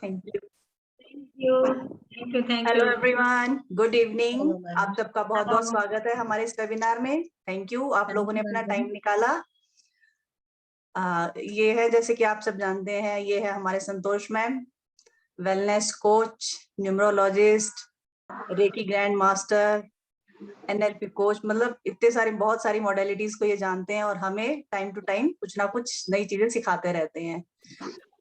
Thank you. Thank hello you. Everyone, good evening. Hello, madam. आप सबका बहुत बहुत स्वागत है हमारे इस वेबिनार में। थैंक यू, आप लोगों ने अपना टाइम निकाला। ये है, जैसे कि आप सब जानते हैं, ये है हमारे Santosh ma'am, wellness coach, numerologist, reiki grand master, NLP coach, मतलब इतने सारे बहुत सारी मॉडलिटीज को ये जानते हैं और हमें टाइम टू टाइम कुछ ना कुछ नई चीजें सिखाते रहते हैं।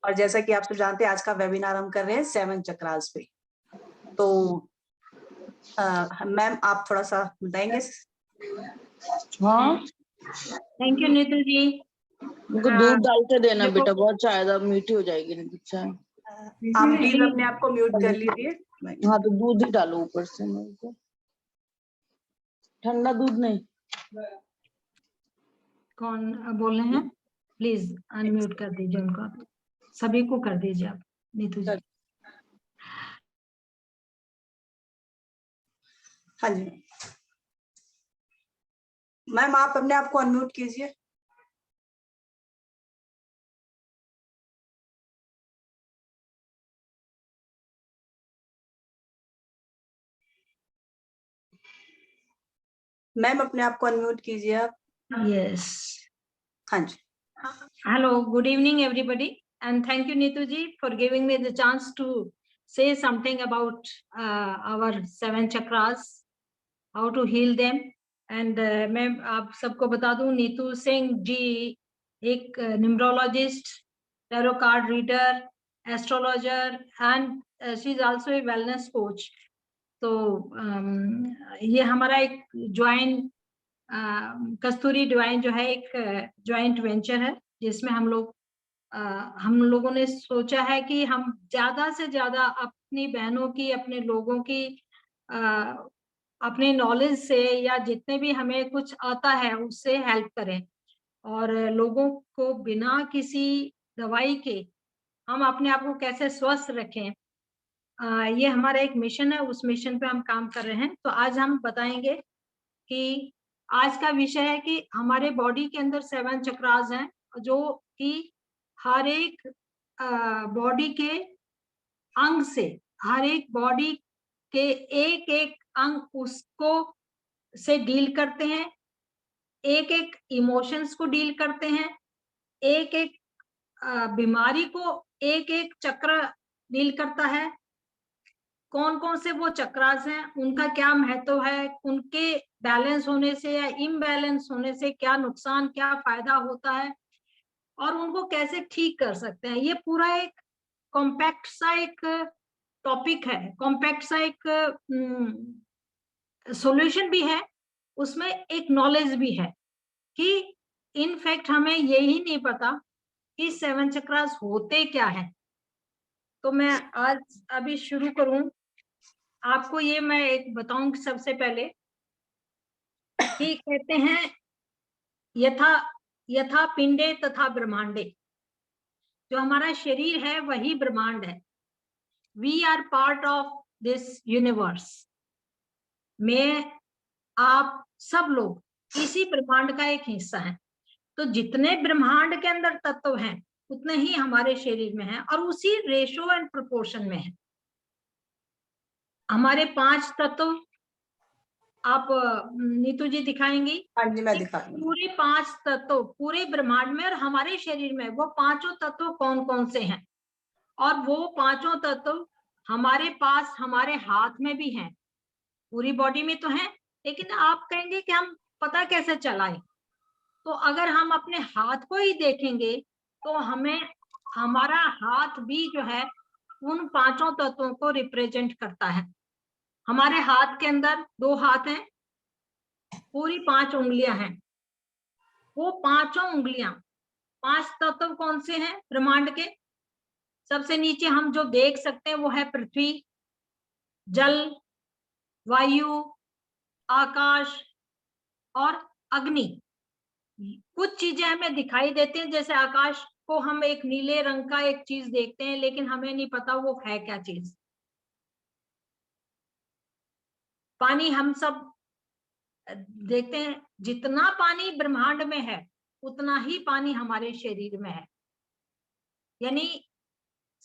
और जैसा कि आप सब जानते हैं, आज का वेबिनार हम कर रहे हैं 7 चक्रास पे। तो मैम आप थोड़ा सा बताएंगे? हाँ, थैंक यू नीतू जी। उनको दूध डाल के देना देखो- बेटा, बहुत चाय मीठी हो जाएगी नहीं चाय। आप प्लीज अपने आप को म्यूट कर लीजिए। हाँ तो दूध ही डालो ऊपर से, मेरे को ठंडा दूध नहीं। कौन बोल रहे हैं? प्लीज अनम्यूट कर दीजिए उनको, सभी को कर दीजिए आप नीतू जी। हाँ जी मैम, आप अपने आप को अनम्यूट कीजिए। मैम अपने आप को अनम्यूट कीजिए आप। यस। हाँ जी। Hello, good evening everybody, and thank you Neetu ji for giving me the chance to say something about our 7 chakras, how to heal them. And मैं आप सबको बता दूं, नीतू सिंह जी एक numerologist, tarot card reader, astrologer and she is also a wellness coach. तो ये हमारा एक ज्वाइंट कस्तूरी डिवाइन जो है एक ज्वाइंट वेंचर है, जिसमें हम लोगों ने सोचा है कि हम ज्यादा से ज्यादा अपनी बहनों की, अपने लोगों की अपने नॉलेज से या जितने भी हमें कुछ आता है उससे हेल्प करें, और लोगों को बिना किसी दवाई के हम अपने आप को कैसे स्वस्थ रखें, ये हमारा एक मिशन है। उस मिशन पे हम काम कर रहे हैं। तो आज हम बताएंगे कि आज का विषय है कि हमारे बॉडी के अंदर 7 चक्रास हैं, जो कि हर एक बॉडी के अंग से, हर एक बॉडी के एक एक अंग उसको से डील करते हैं, एक एक इमोशंस को डील करते हैं, एक एक बीमारी को एक एक चक्र डील करता है। कौन कौन से वो चक्रास हैं, उनका क्या महत्व है, उनके बैलेंस होने से या इम्बैलेंस होने से क्या नुकसान, क्या फायदा होता है, और उनको कैसे ठीक कर सकते हैं। ये पूरा एक कॉम्पैक्ट सा एक टॉपिक है, कॉम्पैक्ट सा एक सॉल्यूशन भी है, उसमें एक नॉलेज भी है कि इनफैक्ट हमें यही नहीं पता कि 7 चक्रास होते क्या है। तो मैं आज अभी शुरू करूं, आपको ये मैं एक बताऊं सबसे पहले कि कहते हैं यथा यथा पिंडे तथा ब्रह्मांडे। जो हमारा शरीर है वही ब्रह्मांड है। We are part of this universe. मैं, आप सब लोग इसी ब्रह्मांड का एक हिस्सा है। तो जितने ब्रह्मांड के अंदर तत्व हैं उतने ही हमारे शरीर में हैं, और उसी रेशो एंड प्रोपोर्शन में है। हमारे 5 तत्व आप नीतू जी दिखाएंगी? हाँ जी, मैं दिखा दूंगी। पूरे 5 तत्व पूरे ब्रह्मांड में और हमारे शरीर में वो 5 तत्व कौन कौन से हैं, और वो 5 तत्व हमारे पास हमारे हाथ में भी हैं। पूरी बॉडी में तो है, लेकिन आप कहेंगे कि हम पता कैसे चलाएं? तो अगर हम अपने हाथ को ही देखेंगे तो हमें हमारा हाथ भी जो है उन 5 तत्वों को रिप्रेजेंट करता है। हमारे हाथ के अंदर 2 हाथ हैं, पूरी 5 उंगलियां हैं। वो 5 उंगलियां 5 तत्व कौन से हैं ब्रह्मांड के? सबसे नीचे हम जो देख सकते हैं वो है पृथ्वी, जल, वायु, आकाश और अग्नि। कुछ चीजें हमें दिखाई देती हैं, जैसे आकाश को हम एक नीले रंग का एक चीज देखते हैं, लेकिन हमें नहीं पता वो है क्या चीज। पानी हम सब देखते हैं, जितना पानी ब्रह्मांड में है उतना ही पानी हमारे शरीर में है। यानी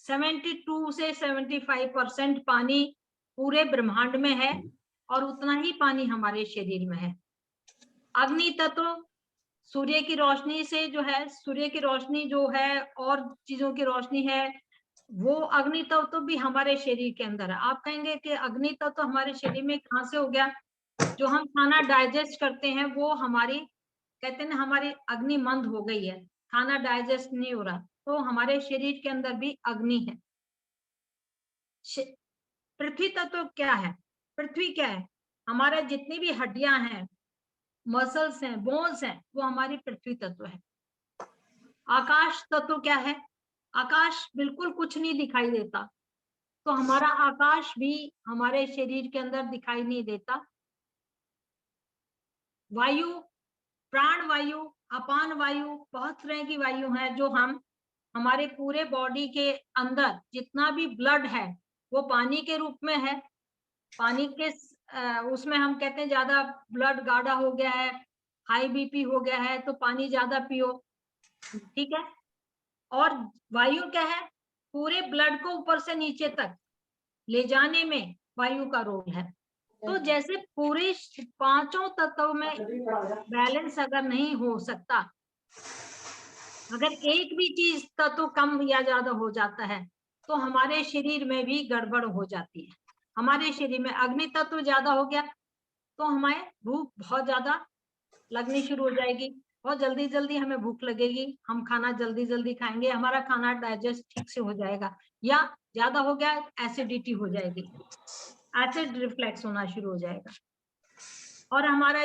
72 से 75% पानी पूरे ब्रह्मांड में है और उतना ही पानी हमारे शरीर में है। अग्नि तत्व सूर्य की रोशनी से जो है, सूर्य की रोशनी जो है और चीजों की रोशनी है, वो अग्नि तत्व भी हमारे शरीर के अंदर है। आप कहेंगे कि अग्नि तत्व हमारे शरीर में कहाँ से हो गया? जो हम खाना डाइजेस्ट करते हैं वो हमारी, कहते हैं ना, हमारी अग्नि मंद हो गई है, खाना डाइजेस्ट नहीं हो रहा, तो हमारे शरीर के अंदर भी अग्नि है। पृथ्वी तत्व क्या है? पृथ्वी क्या है? हमारे जितनी भी हड्डियां हैं, मसल्स हैं, बोन्स हैं, वो हमारी पृथ्वी तत्व है। आकाश तत्व क्या है? आकाश बिल्कुल कुछ नहीं दिखाई देता, तो हमारा आकाश भी हमारे शरीर के अंदर दिखाई नहीं देता। वायु, प्राण वायु, अपान वायु, बहुत तरह की वायु है जो हम हमारे पूरे बॉडी के अंदर जितना भी ब्लड है वो पानी के रूप में है। पानी के उसमें हम कहते हैं ज्यादा ब्लड गाढ़ा हो गया है, हाई बीपी हो गया है, तो पानी ज्यादा पियो, ठीक है। और वायु क्या है? पूरे ब्लड को ऊपर से नीचे तक ले जाने में वायु का रोल है। तो जैसे पूरे पांचों तत्वों में बैलेंस अगर नहीं हो सकता, अगर एक भी चीज तत्व कम या ज्यादा हो जाता है तो हमारे शरीर में भी गड़बड़ हो जाती है। हमारे शरीर में अग्नि तत्व ज्यादा हो गया तो हमें भूख बहुत ज्यादा लगनी शुरू हो जाएगी, बहुत जल्दी जल्दी हमें भूख लगेगी, हम खाना जल्दी जल्दी खाएंगे, हमारा खाना डाइजेस्ट ठीक से हो जाएगा। या ज्यादा हो गया एसिडिटी हो जाएगी, एसिड रिफ्लेक्स होना शुरू हो जाएगा। और हमारा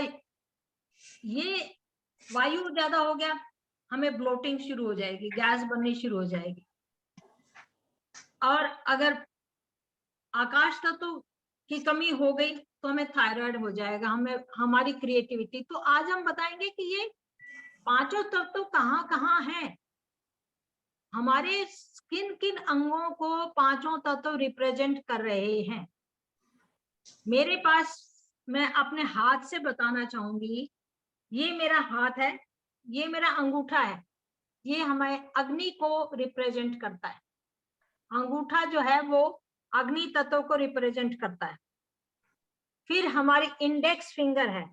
ये वायु ज्यादा हो गया, हमें ब्लोटिंग शुरू हो जाएगी, गैस बननी शुरू हो जाएगी। और अगर आकाश तत्व की कमी हो गई तो हमें थायराइड हो जाएगा, हमें हमारी क्रिएटिविटी। तो आज हम बताएंगे कि ये पांचों तत्व कहाँ कहाँ हैं, हमारे किन किन अंगों को पांचों तत्व रिप्रेजेंट कर रहे हैं। मेरे पास, मैं अपने हाथ से बताना चाहूंगी, ये मेरा हाथ है, ये मेरा अंगूठा है, ये हमें अग्नि को रिप्रेजेंट करता है। अंगूठा जो है वो अग्नि तत्व को रिप्रेजेंट करता है। फिर हमारी इंडेक्स फिंगर है,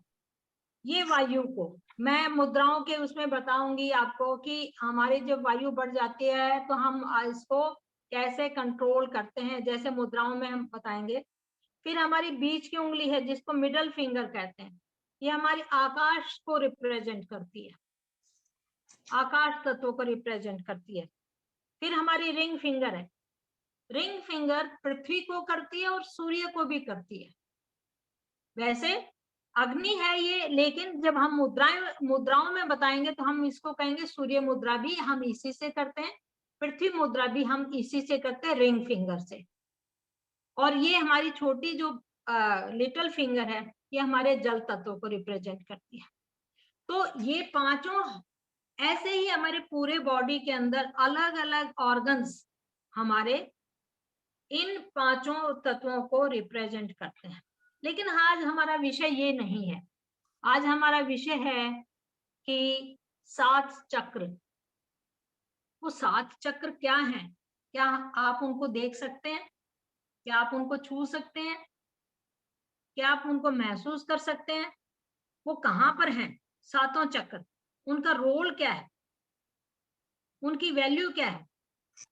ये वायु को, मैं मुद्राओं के उसमें बताऊंगी आपको कि हमारी जब वायु बढ़ जाती है तो हम इसको कैसे कंट्रोल करते हैं, जैसे मुद्राओं में हम बताएंगे। फिर हमारी बीच की उंगली है जिसको मिडल फिंगर कहते हैं, ये हमारी आकाश को रिप्रेजेंट करती है, आकाश तत्व को रिप्रेजेंट करती है। फिर हमारी रिंग फिंगर है, रिंग फिंगर पृथ्वी को करती है और सूर्य को भी करती है। वैसे अग्नि है ये, लेकिन जब हम मुद्राओं में बताएंगे तो हम इसको कहेंगे सूर्य मुद्रा भी हम इसी से करते हैं, पृथ्वी मुद्रा भी हम इसी से करते हैं, रिंग फिंगर से। और ये हमारी छोटी जो लिटिल फिंगर है, ये हमारे जल तत्व को रिप्रेजेंट करती है। तो ये पांचों ऐसे ही हमारे पूरे बॉडी के अंदर अलग अलग ऑर्गन्स हमारे इन पांचों तत्वों को रिप्रेजेंट करते हैं। लेकिन आज हमारा विषय ये नहीं है, आज हमारा विषय है कि 7 चक्र। वो 7 चक्र क्या हैं? क्या आप उनको देख सकते हैं? क्या आप उनको छू सकते हैं? क्या आप उनको महसूस कर सकते हैं? वो कहाँ पर हैं सातों चक्र? उनका रोल क्या है? उनकी वैल्यू क्या है?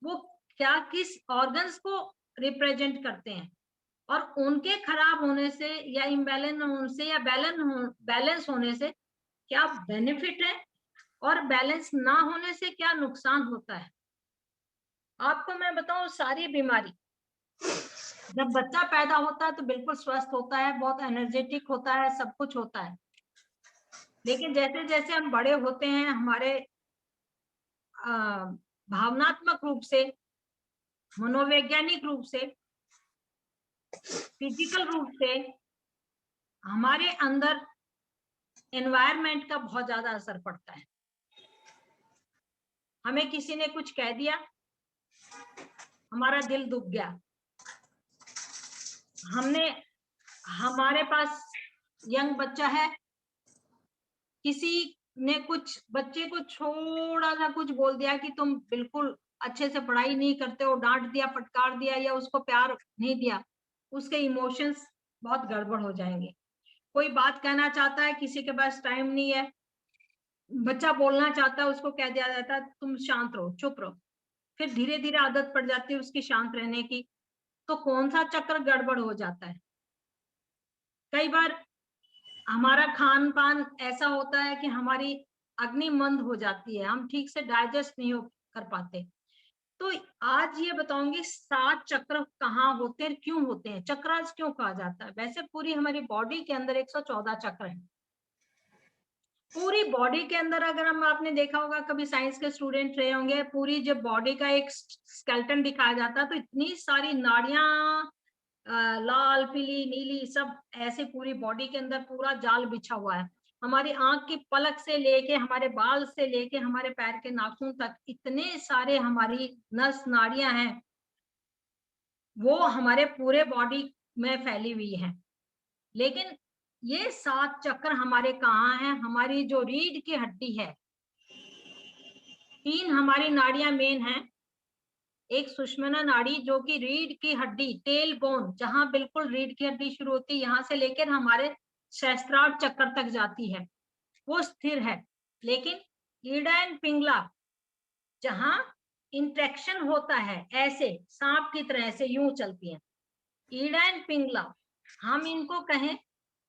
वो क्या किस ऑर्गन्स को रिप्रेजेंट करते हैं? और उनके खराब होने से या इम्बैलेंस होने से या बैलेंस होने से क्या बेनिफिट है और बैलेंस ना होने से क्या नुकसान होता है? आपको मैं बताऊं, सारी बीमारी, जब बच्चा पैदा होता है तो बिल्कुल स्वस्थ होता है, बहुत एनर्जेटिक होता है, सब कुछ होता है। लेकिन जैसे जैसे हम बड़े होते हैं, हमारे भावनात्मक रूप से, मनोवैज्ञानिक रूप से, फिजिकल रूप से हमारे अंदर एनवायरनमेंट का बहुत ज्यादा असर पड़ता है। हमें किसी ने कुछ कह दिया, हमारा दिल दुख गया। हमारे पास यंग बच्चा है, किसी ने कुछ बच्चे को थोड़ा सा कुछ बोल दिया कि तुम बिल्कुल अच्छे से पढ़ाई नहीं करते हो, डांट दिया, फटकार दिया या उसको प्यार नहीं दिया, उसके इमोशंस बहुत गड़बड़ हो जाएंगे। कोई बात कहना चाहता है, किसी के पास टाइम नहीं है, बच्चा बोलना चाहता है, उसको कह दिया जाता है तुम शांत रहो, चुप रहो, फिर धीरे धीरे आदत पड़ जाती है उसकी शांत रहने की, तो कौन सा चक्र गड़बड़ हो जाता है। कई बार हमारा खान पान ऐसा होता है कि हमारी अग्नि मंद हो जाती है, हम ठीक से डाइजेस्ट नहीं कर पाते। तो आज ये बताऊंगी 7 चक्र कहाँ होते हैं, क्यों होते हैं, चक्रास क्यों कहा जाता है। वैसे पूरी हमारी बॉडी के अंदर 114 चक्र हैं। पूरी बॉडी के अंदर अगर हम, आपने देखा होगा कभी साइंस के स्टूडेंट रहे होंगे, पूरी जब बॉडी का एक स्केलेटन दिखाया जाता है तो इतनी सारी नाड़ियां, लाल पीली नीली सब ऐसे पूरी बॉडी के अंदर पूरा जाल बिछा हुआ है। हमारी आंख की पलक से लेके हमारे बाल से लेके हमारे पैर के नाखून तक इतने सारे हमारी नस नाड़ियां हैं, वो हमारे पूरे बॉडी में फैली हुई है। लेकिन ये 7 चक्र हमारे कहाँ हैं, हमारी जो रीढ़ की हड्डी है, 3 हमारी नाड़ियां मेन हैं। एक सुषुम्ना नाड़ी जो कि रीढ़ की हड्डी, टेल बोन, जहां बिल्कुल रीढ़ की हड्डी शुरू होती है, यहाँ से लेकर हमारे सहस्त्रार चक्र तक जाती है, वो स्थिर है। लेकिन ईडा एंड पिंगला जहां इंट्रैक्शन होता है, ऐसे सांप की तरह से यूं चलती है, ईडा एंड पिंगला हम इनको कहें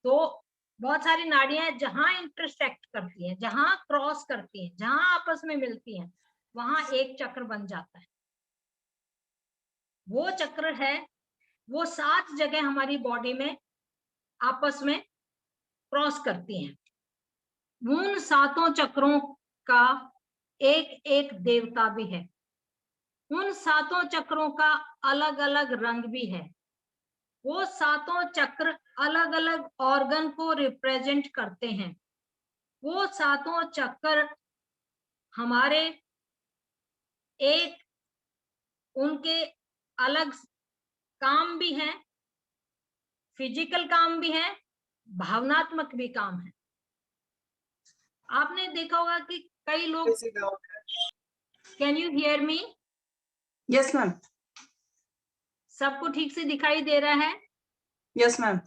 तो बहुत सारी नाड़ियां हैं जहां इंटरसेक्ट करती हैं, जहां क्रॉस करती हैं, जहां आपस में मिलती हैं, वहां एक चक्र बन जाता है। वो चक्र है, वो 7 जगह हमारी बॉडी में आपस में क्रॉस करती हैं। उन 7 चक्रों का एक एक देवता भी है, उन 7 चक्रों का अलग अलग रंग भी है। वो 7 चक्र अलग अलग ऑर्गन को रिप्रेजेंट करते हैं। वो 7 चक्र हमारे एक, उनके अलग काम भी हैं, फिजिकल काम भी है, भावनात्मक भी काम है। आपने देखा होगा कि कई लोग, can you hear me? Yes ma'am. सबको ठीक से दिखाई दे रहा है? Yes ma'am.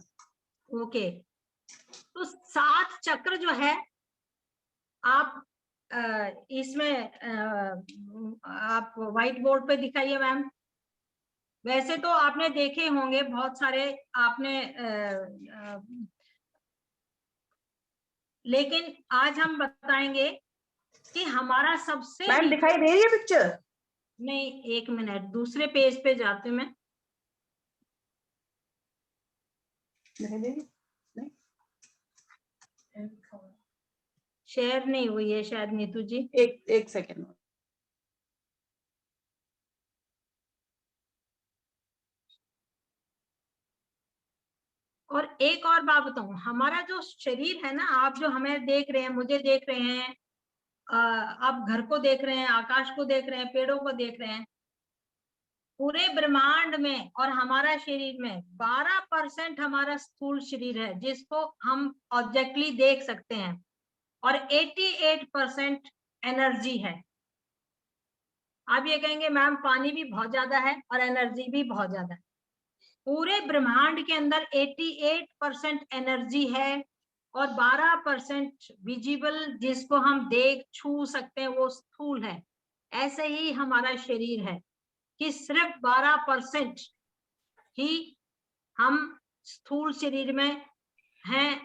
ओके। तो 7 चक्र जो है, आप इसमें आप व्हाइट बोर्ड पे दिखाइए मैम। वैसे तो आपने देखे होंगे बहुत सारे, आपने लेकिन आज हम बताएंगे कि हमारा सबसे मैम दिखाई दे रही है पिक्चर? नहीं, एक मिनट, दूसरे पेज पे जाते मैं। शेयर नहीं हुई है शायद नीतू जी। एक सेकेंड। और एक और बात बताऊं, हमारा जो शरीर है ना, आप जो हमें देख रहे हैं, मुझे देख रहे हैं, आप घर को देख रहे हैं, आकाश को देख रहे हैं, पेड़ों को देख रहे हैं, पूरे ब्रह्मांड में और हमारा शरीर में 12% हमारा स्थूल शरीर है जिसको हम ऑब्जेक्टली देख सकते हैं, और 88% एनर्जी है। आप ये कहेंगे मैम पानी भी बहुत ज्यादा है और एनर्जी भी बहुत ज्यादा है। पूरे ब्रह्मांड के अंदर 88% एनर्जी है और 12% विजिबल, जिसको हम देख छू सकते हैं, वो स्थूल है। ऐसे ही हमारा शरीर है कि सिर्फ 12% ही हम स्थूल शरीर में हैं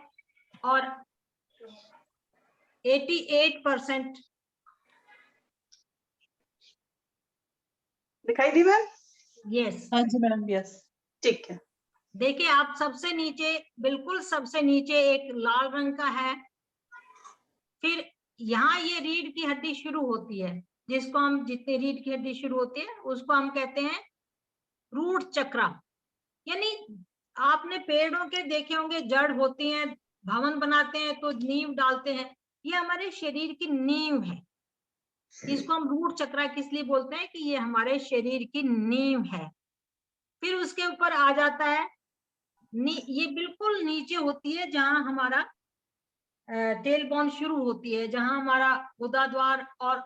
और 88% दिखाई दी मैम? यस। हाँ जी मैम, यस। ठीक है। देखिए आप सबसे नीचे, बिल्कुल सबसे नीचे एक लाल रंग का है, फिर यहाँ ये रीढ़ की हड्डी शुरू होती है, जिसको हम, जितनी रीढ़ की हड्डी शुरू होती है उसको हम कहते हैं रूट चक्र। यानी आपने पेड़ों के देखे होंगे, जड़ होती हैं, भवन बनाते हैं तो नींव डालते हैं, ये हमारे शरीर की नींव है। इसको हम रूट चक्र किस लिए बोलते हैं कि ये हमारे शरीर की नींव है। फिर उसके ऊपर आ जाता है, ये बिल्कुल नीचे होती है जहां हमारा टेल बोन शुरू होती है, जहां हमारा गुदाद्वार और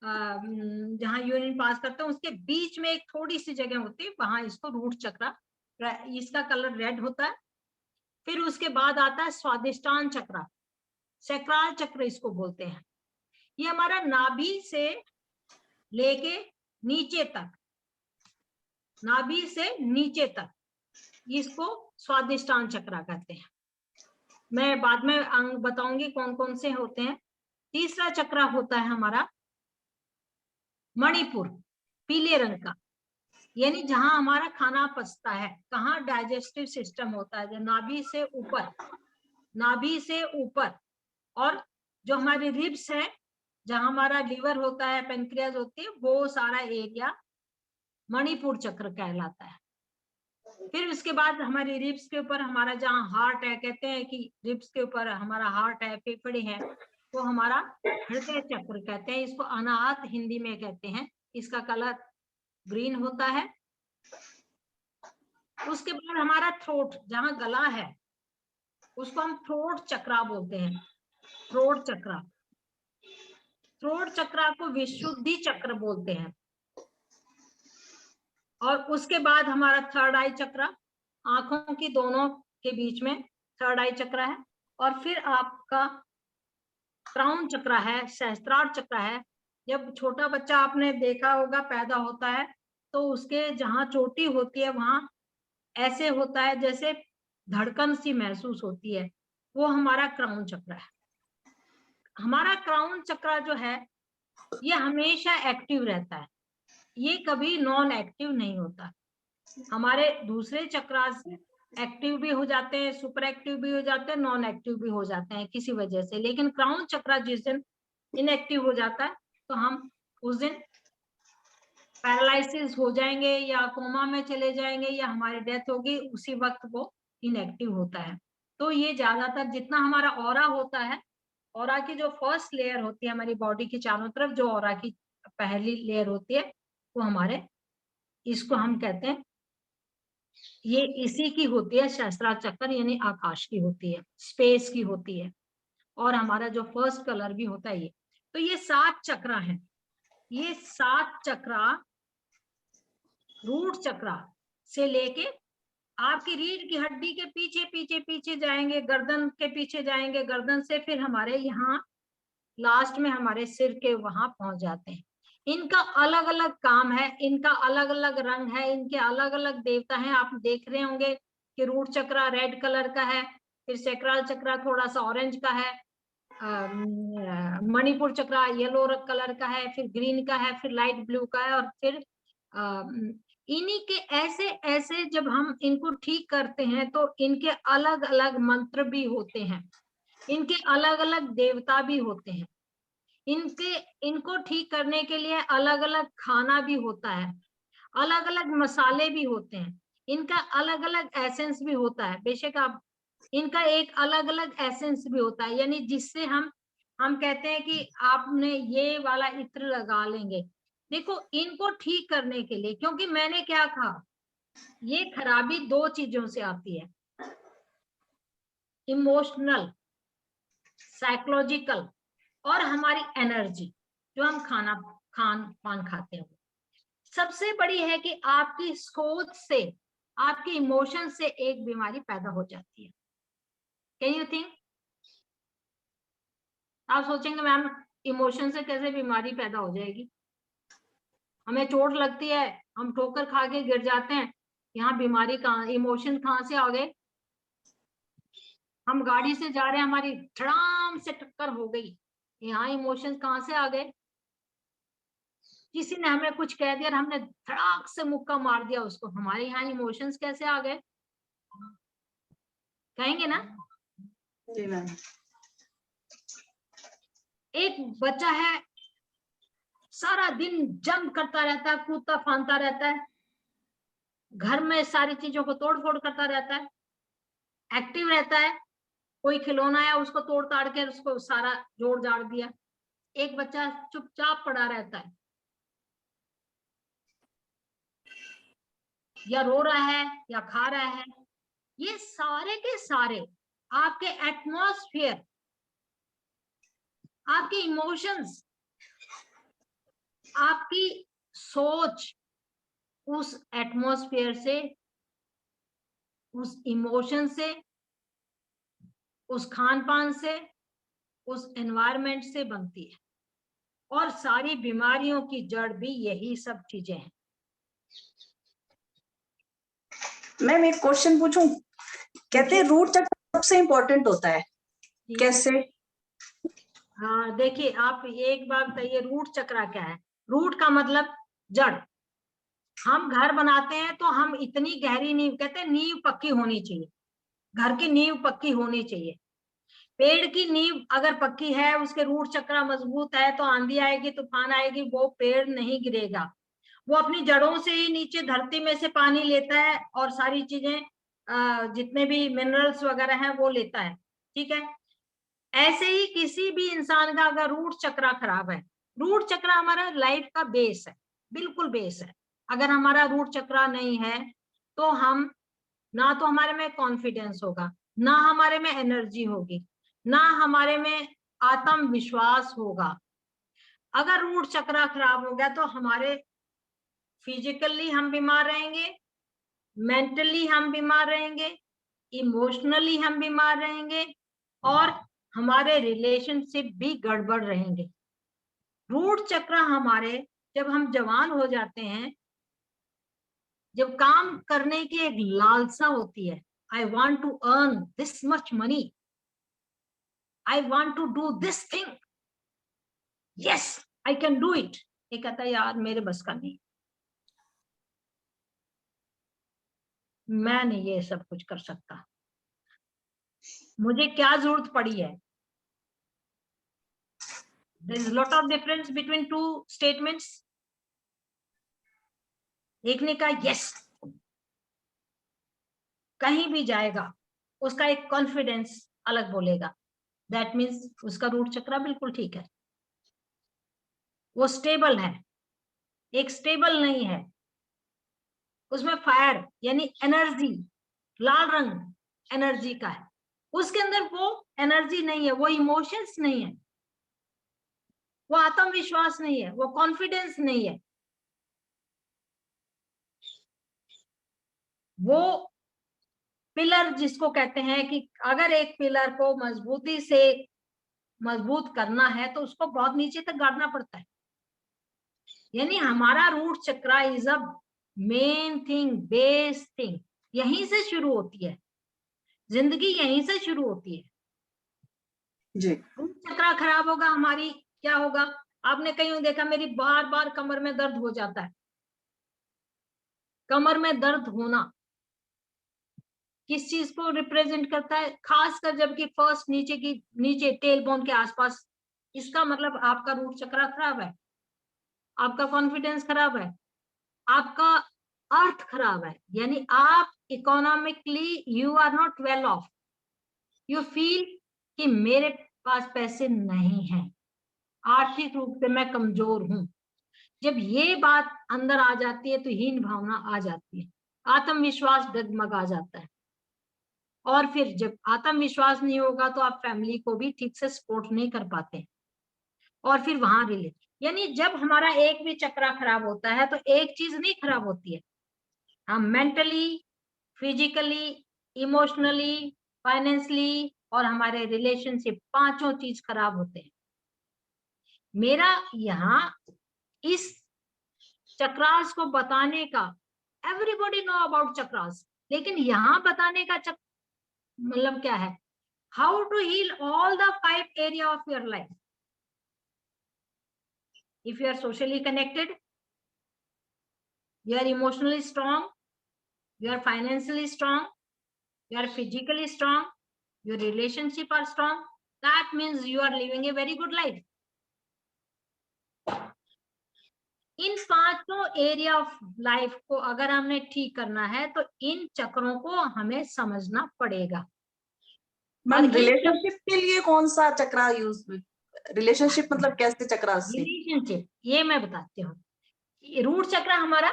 जहाँ यूरिन पास करते हैं उसके बीच में एक थोड़ी सी जगह होती है, वहां इसको रूट चक्र, इसका कलर रेड होता है। फिर उसके बाद आता है स्वादिष्टान चक्र, सैक्रल चक्र इसको बोलते हैं। ये हमारा नाभि से लेके नीचे तक, नाभि से नीचे तक, इसको स्वादिष्टान चक्र कहते हैं। मैं बाद में अंग बताऊंगी कौन कौन से होते हैं। तीसरा चक्र होता है हमारा मणिपुर, पीले रंग का, यानी जहां हमारा खाना पचता है, कहाँ डाइजेस्टिव सिस्टम होता है, जो नाभि से ऊपर, नाभि से ऊपर, और जो हमारी रिब्स है, जहां हमारा लीवर होता है, पेनक्रियाज होती है, वो सारा एरिया मणिपुर चक्र कहलाता है। फिर उसके बाद हमारी रिब्स के ऊपर हमारा जहाँ हार्ट है, कहते हैं कि रिब्स के ऊपर हमारा हार्ट है, फेफड़े हैं, वो हमारा हृदय चक्र कहते हैं, इसको अनाहत हिंदी में कहते हैं। इसका कलर ग्रीन होता है। उसके बाद हमारा थ्रोट, जहाँ गला है, उसको हम थ्रोट चक्र बोलते हैं, थ्रोट चक्र। थ्रोट चक्र को विशुद्धि चक्र बोलते हैं। और उसके बाद हमारा थर्ड आई चक्र, आंखों की दोनों के बीच में थर्ड आई चक्र है। और फिर आपका क्राउन चक्र है, सहस्त्रार चक्र है। जब छोटा बच्चा आपने देखा होगा पैदा होता है, तो उसके जहाँ चोटी होती है वहां ऐसे होता है जैसे धड़कन सी महसूस होती है, वो हमारा क्राउन चक्र है। हमारा क्राउन चक्र जो है ये हमेशा एक्टिव रहता है, ये कभी नॉन एक्टिव नहीं होता। हमारे दूसरे चक्रास एक्टिव भी हो जाते हैं, सुपर एक्टिव भी हो जाते हैं, नॉन एक्टिव भी हो जाते हैं किसी वजह से, लेकिन क्राउन चक्र जिस दिन इनएक्टिव हो जाता है तो हम उस दिन पैरालिसिस हो जाएंगे या कोमा में चले जाएंगे या हमारी डेथ होगी, उसी वक्त वो इनएक्टिव होता है। तो ये ज्यादातर जितना हमारा ऑरा होता है, ऑरा की जो फर्स्ट लेयर होती है हमारी बॉडी की चारों तरफ, जो ऑरा की पहली लेयर होती है, वो हमारे, इसको हम कहते हैं, ये इसी की होती है, सहस्त्रार चक्र, यानी आकाश की होती है, स्पेस की होती है। और हमारा जो फर्स्ट कलर भी होता है ये। तो ये 7 चक्र हैं। ये 7 चक्र रूट चक्र से लेके आपकी रीढ़ की हड्डी के पीछे पीछे पीछे जाएंगे, गर्दन के पीछे जाएंगे, गर्दन से फिर हमारे यहाँ लास्ट में हमारे सिर के वहां पहुंच जाते हैं। इनका अलग अलग काम है, इनका अलग अलग रंग है, इनके अलग अलग देवता हैं। आप देख रहे होंगे कि रूट चक्र रेड कलर का है, फिर सैक्रल चक्र थोड़ा सा ऑरेंज का है, मणिपुर चक्र येलो कलर का है, फिर ग्रीन का है, फिर लाइट ब्लू का है, और फिर इन्हीं के ऐसे ऐसे जब हम इनको ठीक करते हैं तो इनके अलग अलग मंत्र भी होते हैं, इनके अलग अलग देवता भी होते हैं, इनको ठीक करने के लिए अलग अलग खाना भी होता है, अलग अलग मसाले भी होते हैं, इनका अलग अलग एसेंस भी होता है। बेशक आप, इनका एक अलग अलग एसेंस भी होता है, यानी जिससे हम कहते हैं कि आपने ये वाला इत्र लगा लेंगे। देखो इनको ठीक करने के लिए, क्योंकि मैंने क्या कहा, ये खराबी 2 चीजों से आती है, इमोशनल, साइकोलॉजिकल, और हमारी एनर्जी जो हम खान पान खाते हैं। सबसे बड़ी है कि आपकी सोच से, आपके इमोशन से एक बीमारी पैदा हो जाती है। Can you think? आप सोचेंगे मैम इमोशन से कैसे बीमारी पैदा हो जाएगी? हमें चोट लगती है, हम ठोकर खा के गिर जाते हैं, यहाँ बीमारी कहाँ, इमोशन कहाँ से आ गए? हम गाड़ी से जा रहे हैं, हमारी धड़ाम से टक्कर हो गई, यहाँ इमोशंस कहाँ से आ गए? किसी ने हमें कुछ कह दिया, हमने धड़ाक से मुक्का मार दिया उसको, हमारे यहाँ इमोशंस कैसे आ गए? कहेंगे ना? जी मैम। एक बच्चा है, सारा दिन जंप करता रहता है, कूदता फांदता रहता है, घर में सारी चीजों को तोड़ फोड़ करता रहता है, एक्टिव रहता है, कोई खिलौना है उसको तोड़ ताड़ के उसको सारा जोड़ जाड़ दिया। एक बच्चा चुपचाप पड़ा रहता है, या रो रहा है या खा रहा है। ये सारे के सारे आपके एटमॉस्फेयर, आपके इमोशंस आपकी सोच उस एटमॉस्फेयर से, उस इमोशन से, उस खान पान से, उस एनवायरनमेंट से बनती है, और सारी बीमारियों की जड़ भी यही सब चीजें हैं। मैम एक क्वेश्चन पूछूं? कहते हैं रूट चक्र सबसे इम्पोर्टेंट होता है, कैसे? हाँ देखिए, आप एक बात बताइए, रूट चक्र क्या है? रूट का मतलब जड़। हम घर बनाते हैं तो हम इतनी गहरी नींव, कहते हैं नींव पक्की होनी चाहिए, घर की नींव पक्की होनी चाहिए। पेड़ की नींव अगर पक्की है, उसके रूट चक्र मजबूत है, तो आंधी आएगी, तूफान आएगी, वो पेड़ नहीं गिरेगा। वो अपनी जड़ों से ही नीचे धरती में से पानी लेता है और सारी चीजें, जितने भी मिनरल्स वगैरह हैं वो लेता है, ठीक है। ऐसे ही किसी भी इंसान का अगर रूट चक्र खराब है, रूट चक्र हमारा लाइफ का बेस है, बिल्कुल बेस है। अगर हमारा रूट चक्र नहीं है तो हम, ना तो हमारे में कॉन्फिडेंस होगा, ना हमारे में एनर्जी होगी, ना हमारे में आत्मविश्वास होगा। अगर रूट चक्र खराब हो गया तो हमारे फिजिकली हम बीमार रहेंगे, मेंटली हम बीमार रहेंगे, इमोशनली हम बीमार रहेंगे, और हमारे रिलेशनशिप भी गड़बड़ रहेंगे। रूट चक्र हमारे, जब हम जवान हो जाते हैं, जब काम करने की एक लालसा होती है, I want to earn this much money, I want to do this thing, yes I can do it. ये कहता है यार मेरे बस का नहीं, मैं नहीं ये सब कुछ कर सकता, मुझे क्या जरूरत पड़ी है। There is a lot of difference between two statements. एक ने कहा यस, कहीं भी जाएगा, उसका एक कॉन्फिडेंस अलग बोलेगा, दैट मीन्स उसका रूट चक्र बिल्कुल ठीक है, वो स्टेबल है। एक स्टेबल नहीं है, उसमें फायर यानी एनर्जी, लाल रंग एनर्जी का है, उसके अंदर वो एनर्जी नहीं है, वो इमोशंस नहीं है, वो आत्मविश्वास नहीं है, वो कॉन्फिडेंस नहीं है। वो पिलर जिसको कहते हैं कि अगर एक पिलर को मजबूती से मजबूत करना है तो उसको बहुत नीचे तक गाड़ना पड़ता है। यानी हमारा रूट चक्र is a main thing, base thing, यहीं से शुरू होती है, जिंदगी यहीं से शुरू होती है। जी। रूट चक्र खराब होगा, हमारी क्या होगा? आपने कहीं देखा, मेरी बार बार कमर में दर्द हो जाता है। कमर में दर्द होना किस चीज को रिप्रेजेंट करता है? खासकर जबकि फर्स्ट नीचे टेल बोन के आसपास, इसका मतलब आपका रूट चक्र खराब है, आपका कॉन्फिडेंस खराब है, आपका अर्थ खराब है, यानी आप economically you are not well off, you feel कि मेरे पास पैसे नहीं हैं, आर्थिक रूप से मैं कमजोर हूं। जब ये बात अंदर आ जाती है तो हीन भावना आ जाती है, आत्मविश्वास डगमगा जाता है, और फिर जब आत्मविश्वास नहीं होगा तो आप फैमिली को भी ठीक से सपोर्ट नहीं कर पाते, और फिर वहां रिलेट, यानी जब हमारा एक भी चक्र खराब होता है तो एक चीज नहीं खराब होती है, हम मेंटली, फिजिकली, इमोशनली, फाइनेंशियली और हमारे रिलेशनशिप, पांचों चीज खराब होते हैं। मेरा यहाँ इस चक्रास को बताने का, एवरीबॉडी नो अबाउट चक्रास, लेकिन यहाँ बताने का मतलब क्या है? How to heal all the 5 area of your life. If you are socially connected, you are emotionally strong, you are financially strong, you are physically strong, your relationship are strong, that means you are living a very good life. इन पांचों area of life को अगर हमने ठीक करना है तो इन चक्रों को हमें समझना पड़ेगा। मैम रिलेशनशिप के लिए कौन सा चक्र यूज, रिलेशनशिप मतलब कैसे चक्र से? रिलेशनशिप ये मैं बताती हूँ। रूट चक्र हमारा,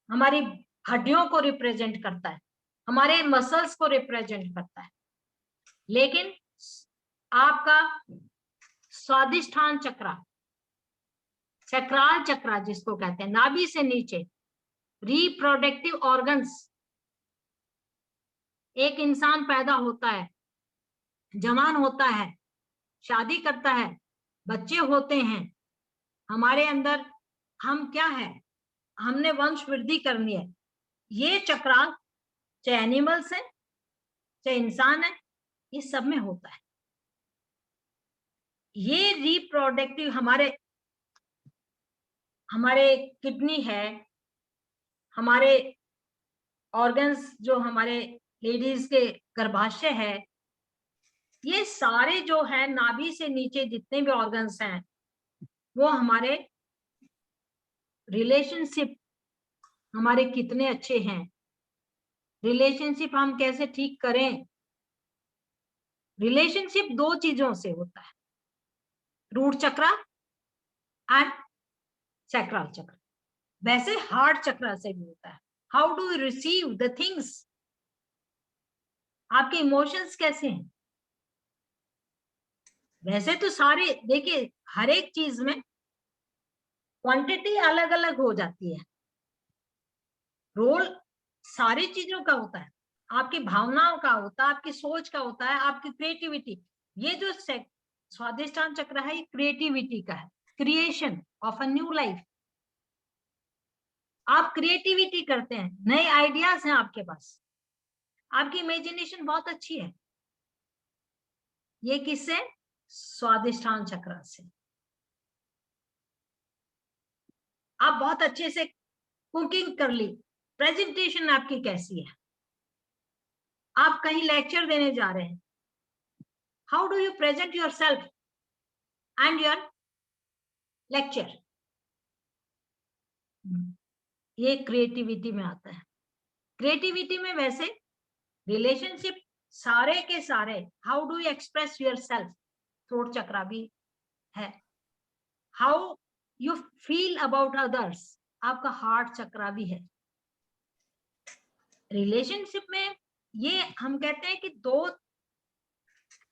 हमारी हड्डियों को रिप्रेजेंट करता है, हमारे मसल्स को रिप्रेजेंट करता है, लेकिन आपका स्वादिष्ठान चक्र सैक्रल चक्र जिसको कहते हैं, नाभि से नीचे रिप्रोडक्टिव ऑर्गन्स। एक इंसान पैदा होता है, जवान होता है, शादी करता है, बच्चे होते हैं, हमारे अंदर हम क्या है, हमने वंश वृद्धि करनी है। ये चक्रांक चाहे एनिमल्स है चाहे इंसान है, ये सब में होता है। ये रिप्रोडक्टिव हमारे किडनी है, हमारे ऑर्गन्स जो हमारे लेडीज के गर्भाशय है, ये सारे जो है नाभि से नीचे जितने भी ऑर्गन्स हैं वो हमारे रिलेशनशिप हमारे कितने अच्छे हैं, रिलेशनशिप हम कैसे ठीक करें। रिलेशनशिप 2 चीजों से होता है, रूट चक्र एंड सैक्रल चक्र। वैसे हार्ट चक्र से भी होता है। How do you receive the things, आपके इमोशंस कैसे हैं। वैसे तो सारे देखिए, हर एक चीज में क्वांटिटी अलग अलग हो जाती है, रोल सारी चीजों का होता है, आपकी भावनाओं का होता है, आपकी सोच का होता है, आपकी क्रिएटिविटी। ये जो स्वादिष्टान चक्र है, ये क्रिएटिविटी का है, creation of a new life. आप क्रिएटिविटी करते हैं, नए आइडियाज हैं आपके पास, आपकी इमेजिनेशन बहुत अच्छी है। ये किससे? स्वादिष्टान चक्र से। आप बहुत अच्छे से कुकिंग कर ली, प्रेजेंटेशन आपकी कैसी है, आप कहीं लेक्चर देने जा रहे हैं, how do you present your self and your lecture, ये क्रिएटिविटी में आता है। क्रिएटिविटी में वैसे रिलेशनशिप सारे के सारे, how do you express your self, throat चक्र भी है। How you feel about others, आपका हार्ट चक्र भी है। रिलेशनशिप में ये हम कहते हैं कि 2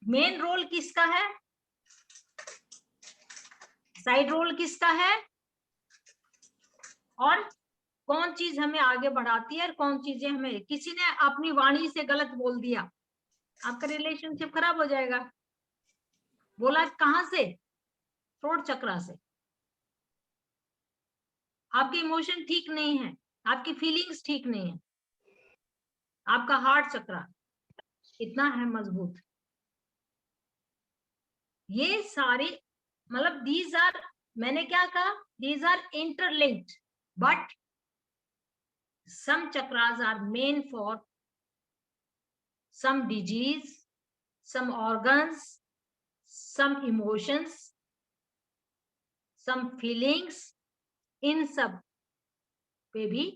मेन रोल किसका है, साइड रोल किसका है, और कौन चीज हमें आगे बढ़ाती है और कौन चीजें हमें, किसी ने अपनी वाणी से गलत बोल दिया, आपका रिलेशनशिप खराब हो जाएगा। बोला कहां से? थ्रोट चक्र से। आपके इमोशन ठीक नहीं है, आपकी फीलिंग्स ठीक नहीं है, आपका हार्ट चक्र इतना है मजबूत। ये सारी मतलब दीज आर, मैंने क्या कहा, these are interlinked, but some chakras are main for some disease, some organs, some emotions, some feelings, इन सब पे भी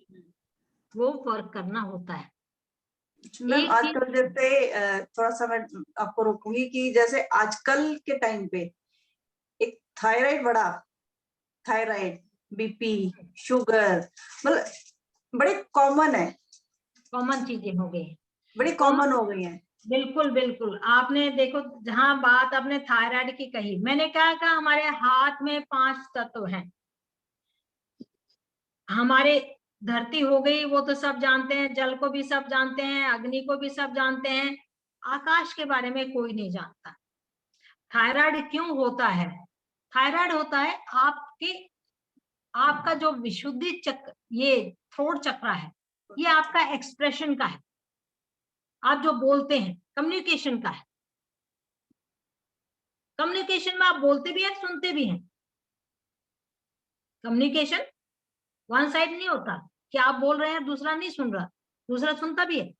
वो वर्क करना होता है। मैम आजकल जैसे थोड़ा सा मैं आपको रोकूंगी कि जैसे आजकल के टाइम पे एक थायराइड बढ़ा, थायराइड, बीपी, शुगर, मतलब बड़े कॉमन है, कॉमन चीजें हो गई, बड़ी कॉमन हो गई हैं। बिल्कुल बिल्कुल। आपने देखो, जहां बात आपने थायराइड की कही, मैंने क्या कहा, हमारे हाथ में 5 तत्व हैं। हमारे धरती हो गई, वो तो सब जानते हैं, जल को भी सब जानते हैं, अग्नि को भी सब जानते हैं, आकाश के बारे में कोई नहीं जानता। थायराइड क्यों होता है? थायराइड होता है आपका जो विशुद्धि चक्र, ये थ्रोट चक्र है, ये आपका एक्सप्रेशन का है, आप जो बोलते हैं, कम्युनिकेशन का है। कम्युनिकेशन में आप बोलते भी हैं, सुनते भी हैं। कम्युनिकेशन वन साइड नहीं होता कि आप बोल रहे हैं दूसरा नहीं सुन रहा, दूसरा सुनता भी है।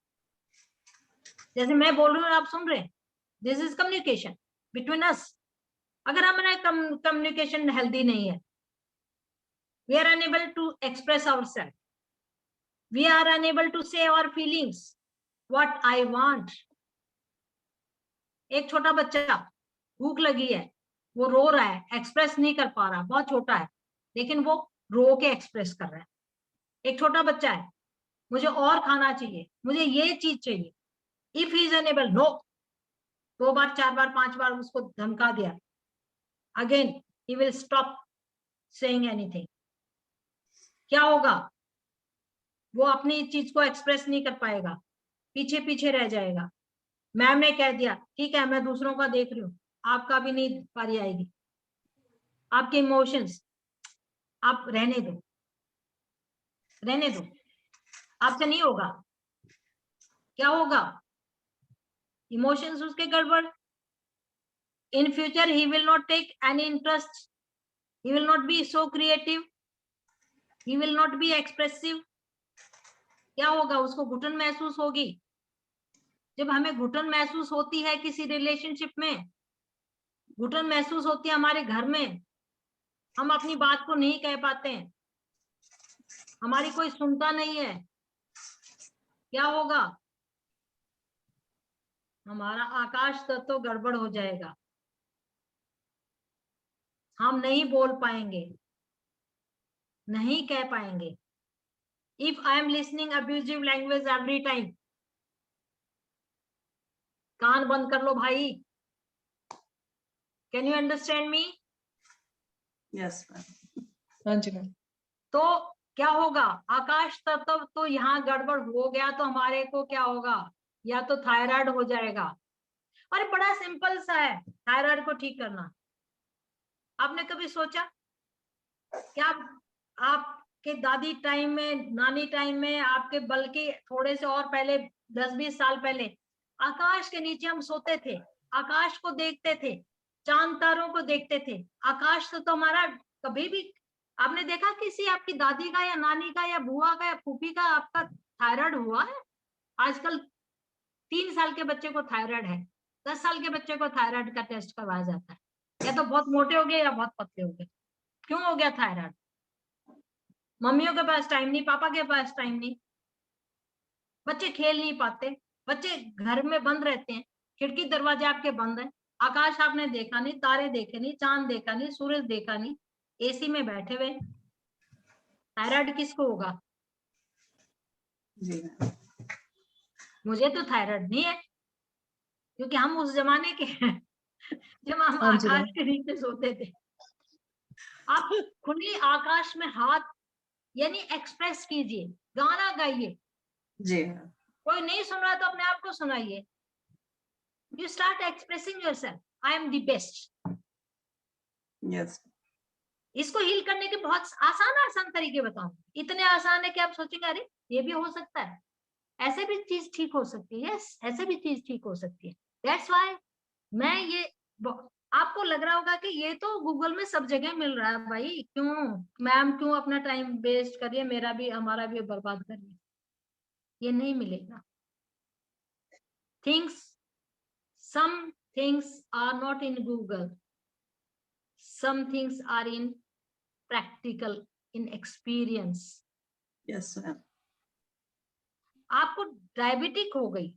जैसे मैं बोल रही हूँ आप सुन रहे हैं, this is communication between us. अगर हमारा कम्युनिकेशन हेल्दी नहीं है, we are unable to express ourselves, we are unable to say our feelings, what I want. एक छोटा बच्चा, भूख लगी है, वो रो रहा है, एक्सप्रेस नहीं कर पा रहा, बहुत छोटा है, लेकिन वो रो के एक्सप्रेस कर रहा है। एक छोटा बच्चा है, मुझे और खाना चाहिए, मुझे ये चीज चाहिए, if he is unable, no, 2 बार 4 बार 5 बार उसको धमका दिया, again he will stop saying anything, क्या होगा? वो अपनी चीज को एक्सप्रेस नहीं कर पाएगा, पीछे पीछे रह जाएगा। मैम ने कह दिया ठीक है मैं दूसरों का देख रही हूँ, आपका भी नहीं पारी आएगी। आपके इमोशंस आप रहने दो, रहने दो, आपसे नहीं होगा। क्या होगा? इमोशंस उसके गड़बड़। In future he will not take any interest, he will not be so creative, he will not be expressive। क्या होगा? उसको घुटन महसूस होगी। जब हमें घुटन महसूस होती है किसी रिलेशनशिप में, घुटन महसूस होती है हमारे घर में, हम अपनी बात को नहीं कह पाते हैं, हमारी कोई सुनता नहीं है, क्या होगा? हमारा आकाश तत्व गड़बड़ हो जाएगा, हम नहीं बोल पाएंगे, नहीं कह पाएंगे। If I am listening abusive language every time, कान बंद कर लो भाई। Can you understand me? Yes ma'am. हाँ जी मैम। तो क्या होगा? आकाश तत्व तो यहाँ गड़बड़ हो गया तो हमारे को क्या होगा? या तो थायराइड हो जाएगा। और बड़ा सिंपल सा है थायराइड को ठीक करना। आपने कभी सोचा क्या आपके दादी टाइम में, नानी टाइम में, आपके बल्कि थोड़े से और पहले 10-20 साल पहले आकाश के नीचे हम सोते थे, आकाश को देखते थे, चांद तारों को देखते थे। आकाश तो हमारा कभी भी आपने देखा किसी आपकी दादी का या नानी का या बुआ का या फूफी का आपका थायराइड हुआ है? आजकल 3 साल के बच्चे को थायराइड है, 10 साल के बच्चे को थायराइड का टेस्ट करवाया जाता है। या तो बहुत मोटे हो गए या बहुत पतले हो गए। क्यों हो गया थायराइड? मम्मियों के पास टाइम नहीं, पापा के पास टाइम नहीं, बच्चे खेल नहीं पाते, बच्चे घर में बंद रहते हैं, खिड़की दरवाजे आपके बंद है, आकाश आपने देखा नहीं, तारे देखे नहीं, चांद देखा नहीं, सूरज देखा नहीं, एसी में बैठे हुए। थायराइड किसको होगा? जी मैम। मुझे तो थायराइड नहीं है, क्योंकि हम उस जमाने के हैं जब हम हाँ जी आकाश मैम। के नीचे सोते थे। आप खुली आकाश में हाथ यानी एक्सप्रेस कीजिए, गाना गाइए। जी मैम। कोई नहीं सुन रहा तो अपने आप को सुनाइए। You start expressing yourself, I am the best. Yes. इसको हील करने के बहुत आसान आसान तरीके बताऊं, इतने आसान है कि आप सोचेंगे अरे ये भी हो सकता है, ऐसे भी चीज ठीक हो सकती है, यस ऐसे भी चीज ठीक हो सकती है। दैट्स व्हाई मैं ये आपको लग रहा होगा कि ये तो गूगल में सब जगह मिल रहा है भाई, क्यों मैम क्यों अपना टाइम वेस्ट करिए, मेरा भी हमारा भी बर्बाद करिए। ये नहीं मिलेगा। Things, some things are not in Google, some things are in practical, in experience। Yes ma'am. आपको डायबिटिक हो गई,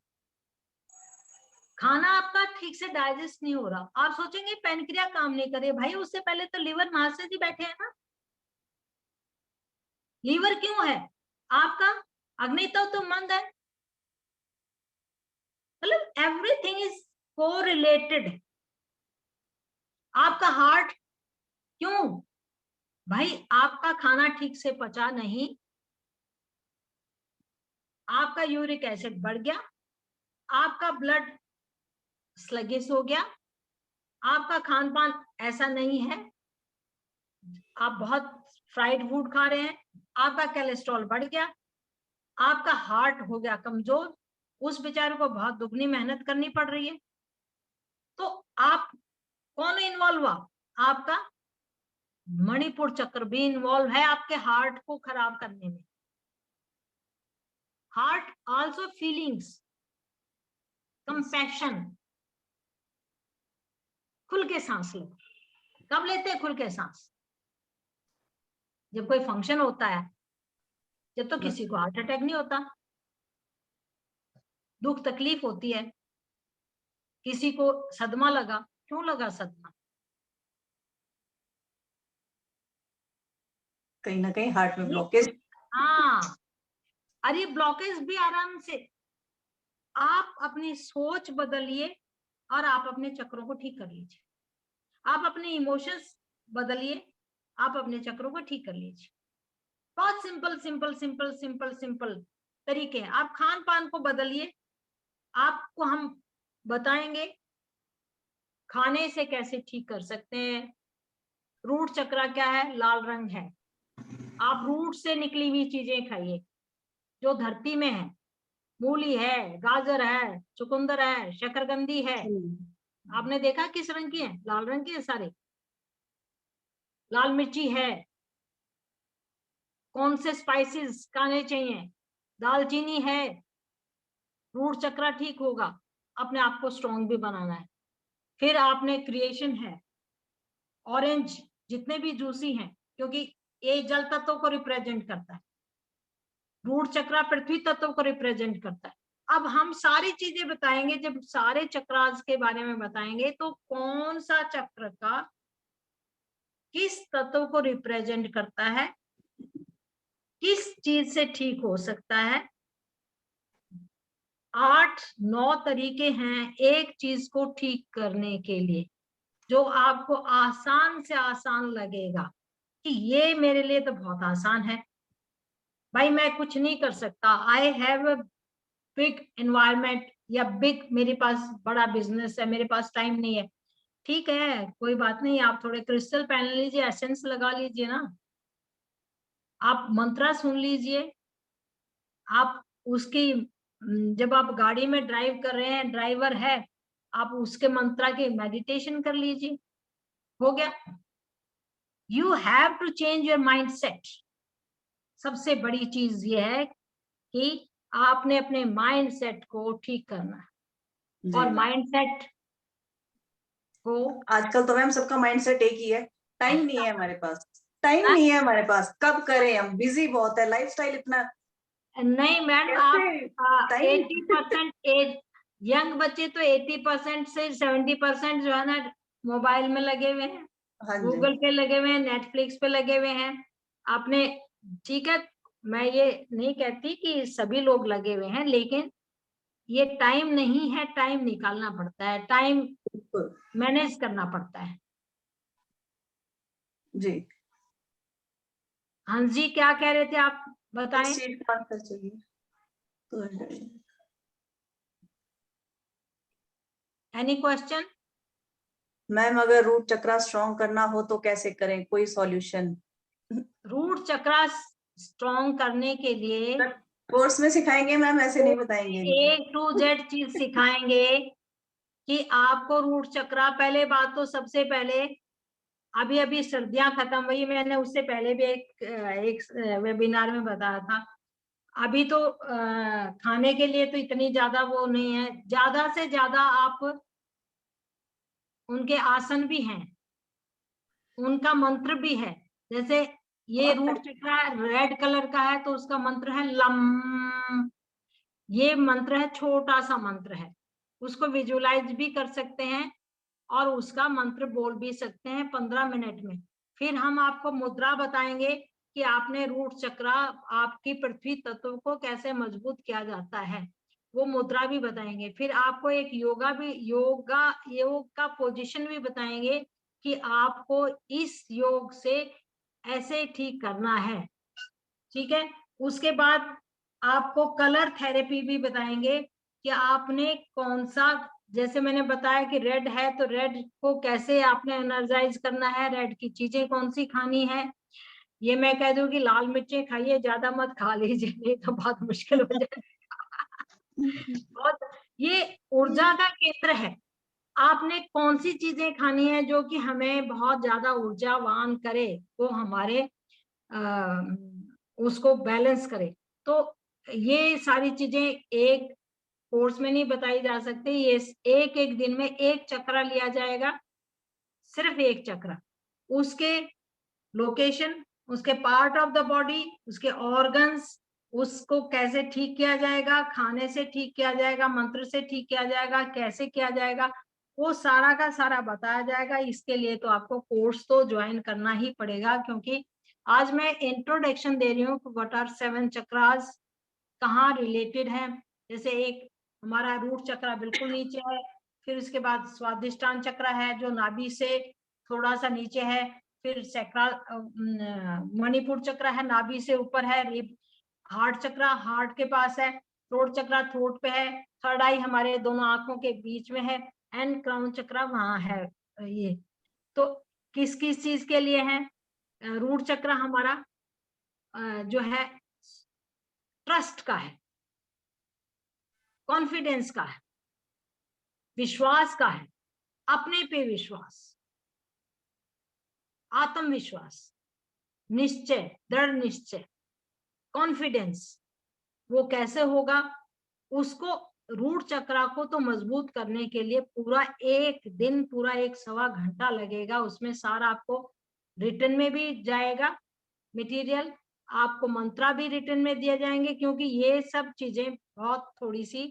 खाना आपका ठीक से डाइजेस्ट नहीं हो रहा, आप सोचेंगे पैनक्रिया काम नहीं करे, भाई उससे पहले तो लीवर महाशय जी बैठे हैं ना। लीवर क्यों है? आपका अग्नितत्व तो मंद है, मतलब एवरीथिंग इज कोरिलेटेड। आपका हार्ट क्यों? भाई आपका खाना ठीक से पचा नहीं, आपका यूरिक एसिड बढ़ गया, आपका ब्लड स्लगिश हो गया, आपका खान पान ऐसा नहीं है, आप बहुत फ्राइड फूड खा रहे हैं, आपका कोलेस्ट्रॉल बढ़ गया, आपका हार्ट हो गया कमजोर, उस बेचारे को बहुत दुगनी मेहनत करनी पड़ रही है। तो आप कौन इन्वॉल्व हुआ? आपका मणिपुर चक्र भी इन्वॉल्व है आपके हार्ट को खराब करने में। Heart also feelings, compassion. खुल के सांस लो। कब लेते हैं खुल के सांस? जब कोई फंक्शन होता है, जब तो किसी को हार्ट अटैक नहीं होता, दुख तकलीफ होती है, किसी को सदमा लगा, क्यों लगा सदमा? कहीं ना कहीं हार्ट में ब्लॉकेज। हाँ, अरे ब्लॉकेज भी आराम से आप अपनी सोच बदलिए और आप अपने चक्रों को ठीक कर लीजिए। आप अपने इमोशंस बदलिए, आप अपने चक्रों को ठीक कर लीजिए। बहुत simple simple simple simple simple तरीके हैं। आप खान पान को बदलिए, आपको हम बताएंगे खाने से कैसे ठीक कर सकते हैं। रूट चक्र क्या है? लाल रंग है। आप रूट से निकली हुई चीजें खाइए जो धरती में है। मूली है, गाजर है, चुकंदर है, शकरकंदी है। आपने देखा किस रंग की है? लाल रंग की है सारे। लाल मिर्ची है। कौन से स्पाइसेस खाने चाहिए? दालचीनी है। रूट चक्र ठीक होगा। अपने आप को स्ट्रॉन्ग भी बनाना है। फिर आपने क्रिएशन है, ऑरेंज जितने भी जूसी हैं, क्योंकि ये जल तत्व को रिप्रेजेंट करता है। रूट चक्र पृथ्वी तत्व को रिप्रेजेंट करता है। अब हम सारी चीजें बताएंगे, जब सारे चक्रास के बारे में बताएंगे तो कौन सा चक्र का किस तत्व को रिप्रेजेंट करता है, किस चीज से ठीक हो सकता है। 8-9 तरीके हैं एक चीज को ठीक करने के लिए, जो आपको आसान से आसान लगेगा कि ये मेरे लिए तो बहुत आसान है भाई, मैं कुछ नहीं कर सकता। I have a big environment, या बिग, मेरे पास बड़ा बिजनेस है, मेरे पास टाइम नहीं है। ठीक है, कोई बात नहीं, आप थोड़े क्रिस्टल पहन लीजिए, एसेंस लगा लीजिए ना, आप मंत्रा सुन लीजिए। आप उसकी जब आप गाड़ी में ड्राइव कर रहे हैं, ड्राइवर है, आप उसके मंत्रा की मेडिटेशन कर लीजिए, हो गया। You have to change your mindset. सबसे बड़ी चीज ये है कि आपने अपने माइंड सेट को ठीक करना है। और माइंड सेट को आजकल तो मैम सबका माइंडसेट एक ही है, टाइम नहीं है हमारे पास, टाइम नहीं है हमारे पास, कब करें, हम बिजी बहुत है, लाइफस्टाइल इतना। नहीं मैम, आप टाइम 80% एज यंग बच्चे तो 80% से 70% जो है ना मोबाइल में लगे हुए हैं, हाँ जी, गूगल पे लगे हुए हैं, नेटफ्लिक्स पे लगे हुए हैं। आपने, ठीक है, मैं ये नहीं कहती कि सभी लोग लगे हुए हैं, लेकिन ये टाइम नहीं है, टाइम निकालना पड़ता है, टाइम बिल्कुल मैनेज करना पड़ता है। जी। हंस जी क्या कह रहे थे आप बताएं? शीट ट्रांसफर चाहिए तो एनी क्वेश्चन? मैम अगर रूट चक्रा स्ट्रॉन्ग करना हो तो कैसे करें, कोई सॉल्यूशन? रूट चक्र स्ट्रॉन्ग करने के लिए कोर्स में सिखाएंगे मैम, ऐसे नहीं बताएंगे। A to Z चीज सिखाएंगे कि आपको रूट चक्र, पहले बात तो सबसे पहले, अभी अभी सर्दियां खत्म हुई, मैंने उससे पहले भी एक वेबिनार में बताया था। अभी तो खाने के लिए तो इतनी ज्यादा वो नहीं है, ज्यादा से ज्यादा आप उनके आसन भी हैं, उनका मंत्र भी है। जैसे ये रूट चक्र रेड कलर का है तो उसका मंत्र है लम। ये मंत्र है, छोटा सा मंत्र है, उसको विजुलाइज भी कर सकते हैं और उसका मंत्र बोल भी सकते हैं 15 मिनट में। फिर हम आपको मुद्रा बताएंगे कि आपने रूट चक्र, आपकी पृथ्वी तत्व को कैसे मजबूत किया जाता है, वो मुद्रा भी बताएंगे। फिर आपको एक योग का पोजीशन भी बताएंगे कि आपको इस योग से ऐसे ठीक करना है, ठीक है। उसके बाद आपको कलर थेरेपी भी बताएंगे कि आपने कौन सा, जैसे मैंने बताया कि रेड है तो रेड को कैसे आपने एनर्जाइज करना है, रेड की चीजें कौन सी खानी है। ये मैं कह दूं कि लाल मिर्चें खाइए, ज्यादा मत खा लीजिए, नहीं तो बहुत मुश्किल हो जाएगा। बहुत, ये ऊर्जा का केंद्र है। आपने कौन सी चीजें खानी है जो कि हमें बहुत ज्यादा ऊर्जावान करे, वो हमारे उसको बैलेंस करे। तो ये सारी चीजें एक कोर्स में नहीं बताई जा सकती, ये एक एक दिन में एक चक्र लिया जाएगा, सिर्फ एक चक्र, उसके लोकेशन, उसके पार्ट ऑफ द बॉडी, उसके ऑर्गन्स, उसको कैसे ठीक किया जाएगा, खाने से ठीक किया जाएगा, मंत्र से ठीक किया जाएगा, कैसे किया जाएगा, वो सारा का सारा बताया जाएगा। इसके लिए तो आपको कोर्स तो ज्वाइन करना ही पड़ेगा, क्योंकि आज मैं इंट्रोडक्शन दे रही हूँ व्हाट आर 7 चक्रास, कहाँ रिलेटेड है। जैसे एक हमारा रूट चक्र बिल्कुल नीचे है, फिर उसके बाद स्वादिष्टान चक्र है जो नाभि से थोड़ा सा नीचे है, फिर सैक्रल मणिपुर चक्र है, नाभि से ऊपर है, रिब हार्ट चक्र हार्ट के पास है, थ्रोट चक्र थ्रोट पे है, थर्ड आई हमारे दोनों आंखों के बीच में है, एंड क्राउन चक्र वहां है। ये तो किस किस चीज के लिए है? रूट चक्र हमारा जो है ट्रस्ट का है, कॉन्फिडेंस का है, विश्वास का है, अपने पे विश्वास, आत्मविश्वास, निश्चय, दृढ़ निश्चय, कॉन्फिडेंस। वो कैसे होगा? उसको रूट चक्र को तो मजबूत करने के लिए पूरा एक दिन, पूरा 1-1.25 घंटा लगेगा। उसमें सारा आपको रिटर्न में भी जाएगा मटेरियल, आपको मंत्रा भी रिटर्न में दिए जाएंगे, क्योंकि ये सब चीजें बहुत थोड़ी सी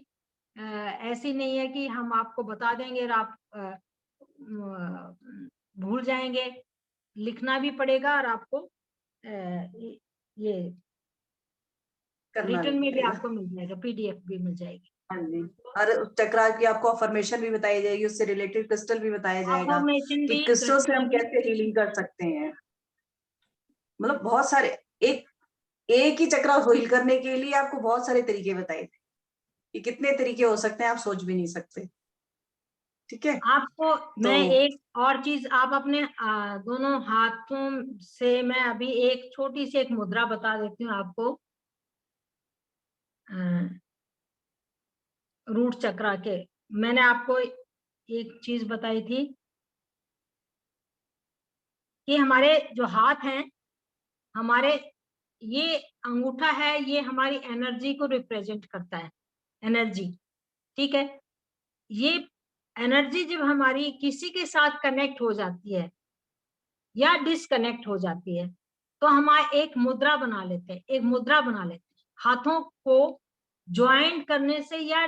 ऐसी नहीं है कि हम आपको बता देंगे और आप भूल जाएंगे। लिखना भी पड़ेगा और आपको ये करना रिटर्न में भी पड़ेगा। आपको मिल जाएगा, पीडीएफ भी मिल जाएगी। हाँ जी, और उस चक्रा की आपको अफर्मेशन भी बताई जाएगी, उससे रिलेटेड क्रिस्टल भी बताया जाएगा अफर्मेशन कि भी, क्रिस्टल से हम क्रिस्टल कैसे हीलिंग कर सकते हैं। मतलब बहुत सारे, एक ही चक्रा हील करने के लिए आपको बहुत सारे तरीके बताए थे कि कितने तरीके हो सकते हैं, आप सोच भी नहीं सकते। ठीक है, आपको मैं तो एक और चीज, आप अपने दोनों हाथों से, मैं अभी एक छोटी सी एक मुद्रा बता देती हूँ आपको रूट चक्रा के। मैंने आपको एक चीज बताई थी कि हमारे जो हाथ हैं, हमारे ये अंगूठा है, ये हमारी एनर्जी को रिप्रेजेंट करता है, एनर्जी। ठीक है, ये एनर्जी जब हमारी किसी के साथ कनेक्ट हो जाती है या डिसकनेक्ट हो जाती है, तो हम एक मुद्रा बना लेते हैं, एक मुद्रा बना लेते हैं। हाथों को ज्वाइंट करने से या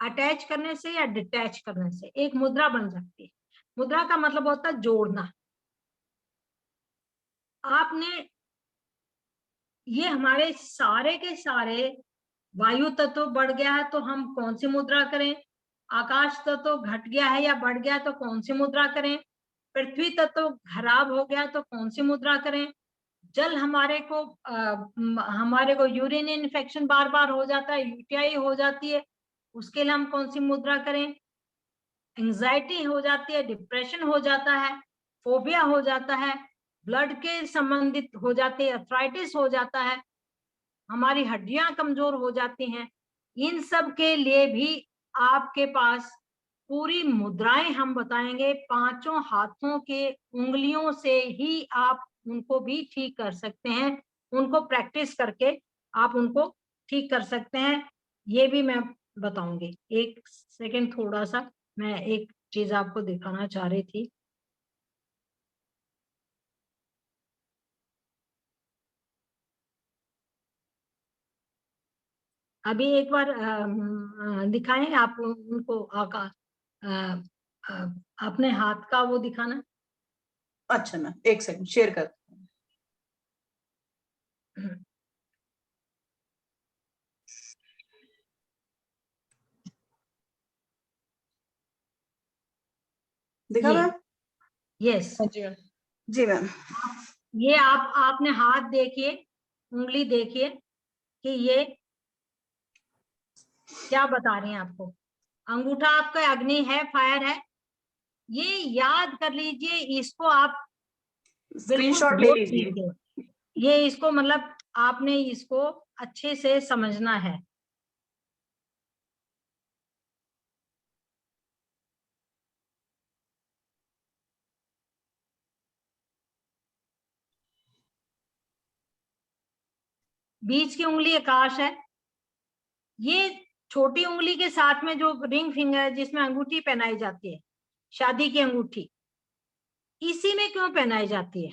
अटैच करने से या डिटैच करने से एक मुद्रा बन जाती है। मुद्रा का मतलब होता है जोड़ना। आपने ये हमारे सारे के सारे वायु तत्व बढ़ गया है तो हम कौन सी मुद्रा करें? आकाश तत्व घट गया है या बढ़ गया तो कौन सी मुद्रा करें? पृथ्वी तत्व खराब हो गया तो कौन सी मुद्रा करें? जल हमारे को यूरिन इन्फेक्शन बार बार हो जाता है, यूटीआई हो जाती है, उसके लिए हम कौन सी मुद्रा करें? एंजाइटी हो जाती है, डिप्रेशन हो जाता है, फोबिया हो जाता है, ब्लड के संबंधित हो जाती है, अर्थराइटिस हो जाता है, हमारी हड्डियां कमजोर हो जाती हैं। इन सब के लिए भी आपके पास पूरी मुद्राएं हम बताएंगे। 5 हाथों के उंगलियों से ही आप उनको भी ठीक कर सकते हैं, उनको प्रैक्टिस करके आप उनको ठीक कर सकते हैं, ये भी मैं बताऊंगी। एक सेकंड, थोड़ा सा मैं एक चीज आपको दिखाना चाह रही थी। अभी एक बार दिखाएं आप उनको अपने हाथ का वो दिखाना। अच्छा ना, एक सेकंड शेयर कर। दिखा मैम? यस, जी मैम। ये आपने हाथ देखिए, उंगली देखिए कि ये क्या बता रही हैं आपको। अंगूठा आपका अग्नि है, फायर है, ये याद कर लीजिए। इसको आप बिल्कुल स्क्रीनशॉट ले जोड़ लीजिए। लीजिए। ये इसको मतलब आपने इसको अच्छे से समझना है। बीच की उंगली आकाश है। ये छोटी उंगली के साथ में जो रिंग फिंगर है, जिसमें अंगूठी पहनाई जाती है, शादी की अंगूठी, इसी में क्यों पहनाई जाती है?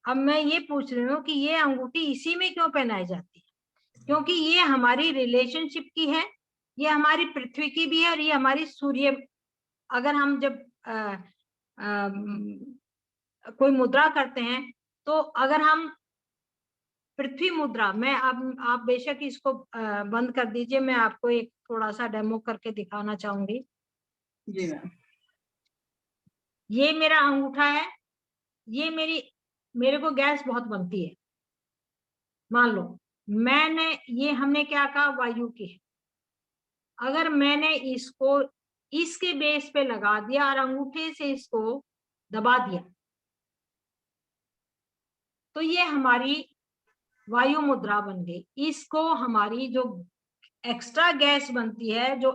अब मैं ये पूछ रही हूँ कि ये अंगूठी इसी में क्यों पहनाई जाती है? क्योंकि ये हमारी रिलेशनशिप की है, ये हमारी पृथ्वी की भी है, और ये हमारी सूर्य। अगर हम जब कोई मुद्रा करते हैं, तो अगर हम पृथ्वी मुद्रा में, आप बेशक इसको बंद कर दीजिए, मैं आपको एक थोड़ा सा डेमो करके दिखाना चाहूंगी। जी मैम। ये मेरा अंगूठा है, ये मेरे को गैस बहुत बनती है, मान लो मैंने, ये हमने क्या कहा, वायु की है। अगर मैंने इसको इसके बेस पे लगा दिया और अंगूठे से इसको दबा दिया, तो ये हमारी वायु मुद्रा बन गई। इसको हमारी जो एक्स्ट्रा गैस बनती है, जो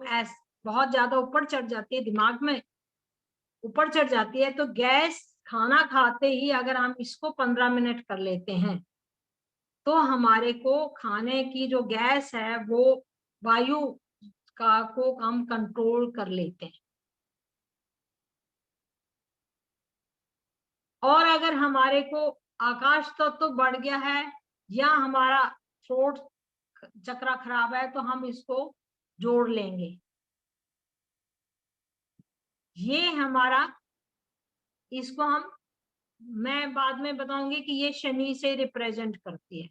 बहुत ज्यादा ऊपर चढ़ जाती है, दिमाग में ऊपर चढ़ जाती है, तो गैस खाना खाते ही अगर हम इसको 15 मिनट कर लेते हैं, तो हमारे को खाने की जो गैस है वो वायु का को हम कंट्रोल कर लेते हैं। और अगर हमारे को आकाश तत्व तो बढ़ गया है या हमारा थ्रोट चक्रा खराब है, तो हम इसको जोड़ लेंगे। ये हमारा, इसको हम, मैं बाद में बताऊंगी कि ये शनि से रिप्रेजेंट करती है,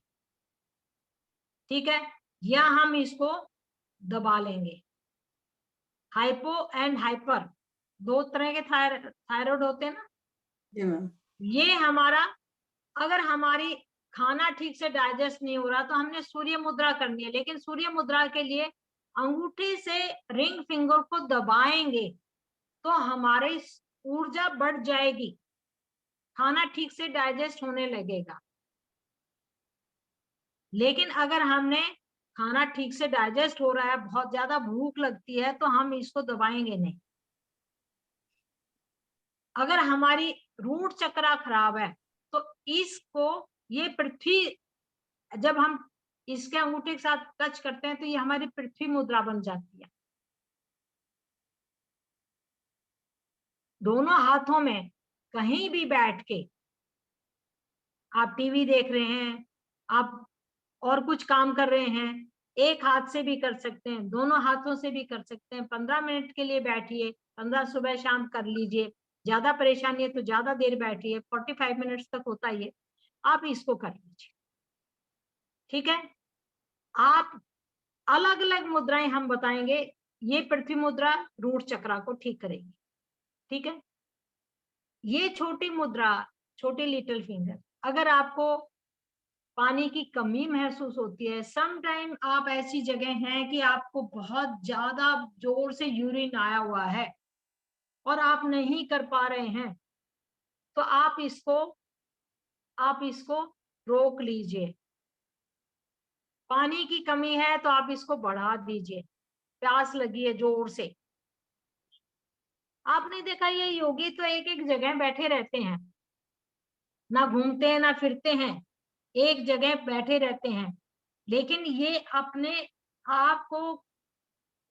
ठीक है। या हम इसको दबा लेंगे। हाइपो एंड हाइपर, दो तरह के थायराइड होते हैं ना। जी मैम। ये हमारा, अगर हमारी खाना ठीक से डाइजेस्ट नहीं हो रहा तो हमने सूर्य मुद्रा करनी है, लेकिन सूर्य मुद्रा के लिए अंगूठे से रिंग फिंगर को दबाएंगे तो हमारी ऊर्जा बढ़ जाएगी, खाना ठीक से डाइजेस्ट होने लगेगा। लेकिन अगर हमने खाना ठीक से डाइजेस्ट हो रहा है, बहुत ज्यादा भूख लगती है, तो हम इसको दबाएंगे नहीं। अगर हमारी रूट चक्रा खराब है तो इसको, ये पृथ्वी, जब हम इसके अंगूठे के साथ टच करते हैं तो ये हमारी पृथ्वी मुद्रा बन जाती है। दोनों हाथों में कहीं भी बैठ के, आप टीवी देख रहे हैं, आप और कुछ काम कर रहे हैं, एक हाथ से भी कर सकते हैं, दोनों हाथों से भी कर सकते हैं। 15 मिनट के लिए बैठिए, 15 सुबह शाम कर लीजिए। ज्यादा परेशानी है तो ज्यादा देर बैठिए, 45 मिनट्स तक होता ही है, आप इसको कर लीजिए, ठीक है। आप अलग अलग मुद्राएं हम बताएंगे, ये पृथ्वी मुद्रा रूट चक्रा को ठीक करेगी, ठीक है। ये छोटी मुद्रा, छोटी लिटिल फिंगर, अगर आपको पानी की कमी महसूस होती है, सम टाइम आप ऐसी जगह हैं कि आपको बहुत ज्यादा जोर से यूरिन आया हुआ है और आप नहीं कर पा रहे हैं, तो आप इसको रोक लीजिए। पानी की कमी है तो आप इसको बढ़ा दीजिए, प्यास लगी है जोर से। आपने देखा ये योगी तो एक एक जगह बैठे रहते हैं, ना घूमते हैं ना फिरते हैं, एक जगह बैठे रहते हैं, लेकिन ये अपने आप को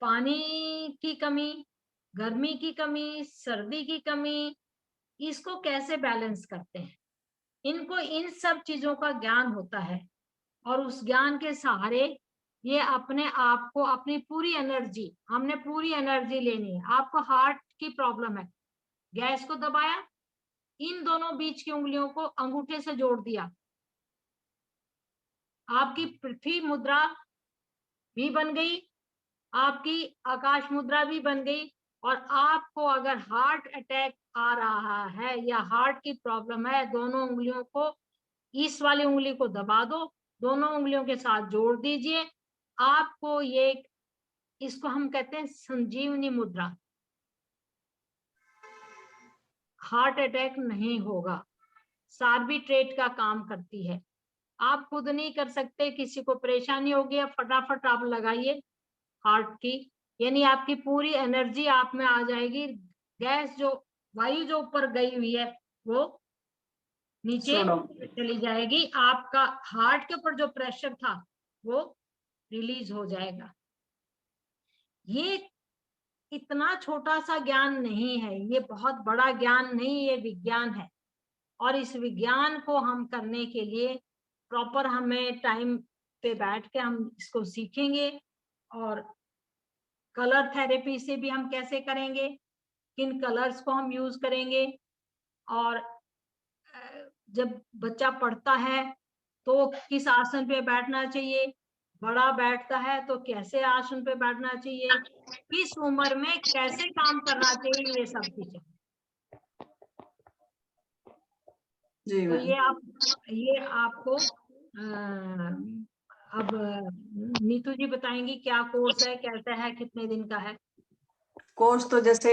पानी की कमी, गर्मी की कमी, सर्दी की कमी, इसको कैसे बैलेंस करते हैं। इनको इन सब चीजों का ज्ञान होता है और उस ज्ञान के सहारे ये अपने आप को, अपनी पूरी एनर्जी, हमने पूरी एनर्जी लेनी है। आपको हार्ट की प्रॉब्लम है, गैस को दबाया, इन दोनों बीच की उंगलियों को अंगूठे से जोड़ दिया, आपकी पृथ्वी मुद्रा भी बन गई, आपकी आकाश मुद्रा भी बन गई। और आपको अगर हार्ट अटैक आ रहा है या हार्ट की प्रॉब्लम है, दोनों उंगलियों को, इस वाली उंगली को दबा दो, दोनों उंगलियों के साथ जोड़ दीजिए, आपको ये, इसको हम कहते हैं संजीवनी मुद्रा, हार्ट अटैक नहीं होगा। सार्बिट्रेट का काम करती है। आप खुद नहीं कर सकते, किसी को परेशानी होगी, फटाफट आप लगाइए हार्ट की, यानी आपकी पूरी एनर्जी आप में आ जाएगी। गैस जो, वायु जो ऊपर गई हुई है वो नीचे चली जाएगी, आपका हार्ट के ऊपर जो प्रेशर था वो रिलीज हो जाएगा। ये इतना छोटा सा ज्ञान नहीं है, ये बहुत बड़ा ज्ञान नहीं, ये विज्ञान है। और इस विज्ञान को हम करने के लिए प्रॉपर हमें टाइम पे बैठ के हम इसको सीखेंगे। और कलर थेरेपी से भी हम कैसे करेंगे, किन कलर्स को हम यूज करेंगे, और जब बच्चा पढ़ता है तो किस आसन पे बैठना चाहिए, बड़ा बैठता है तो कैसे आसन पे बैठना चाहिए, किस उम्र में कैसे काम करना चाहिए, ये सब चीजें। जी तो मैम। ये आपको अब नीतू जी बताएंगी क्या कोर्स है, कैसा है, कितने दिन का है। कोर्स तो जैसे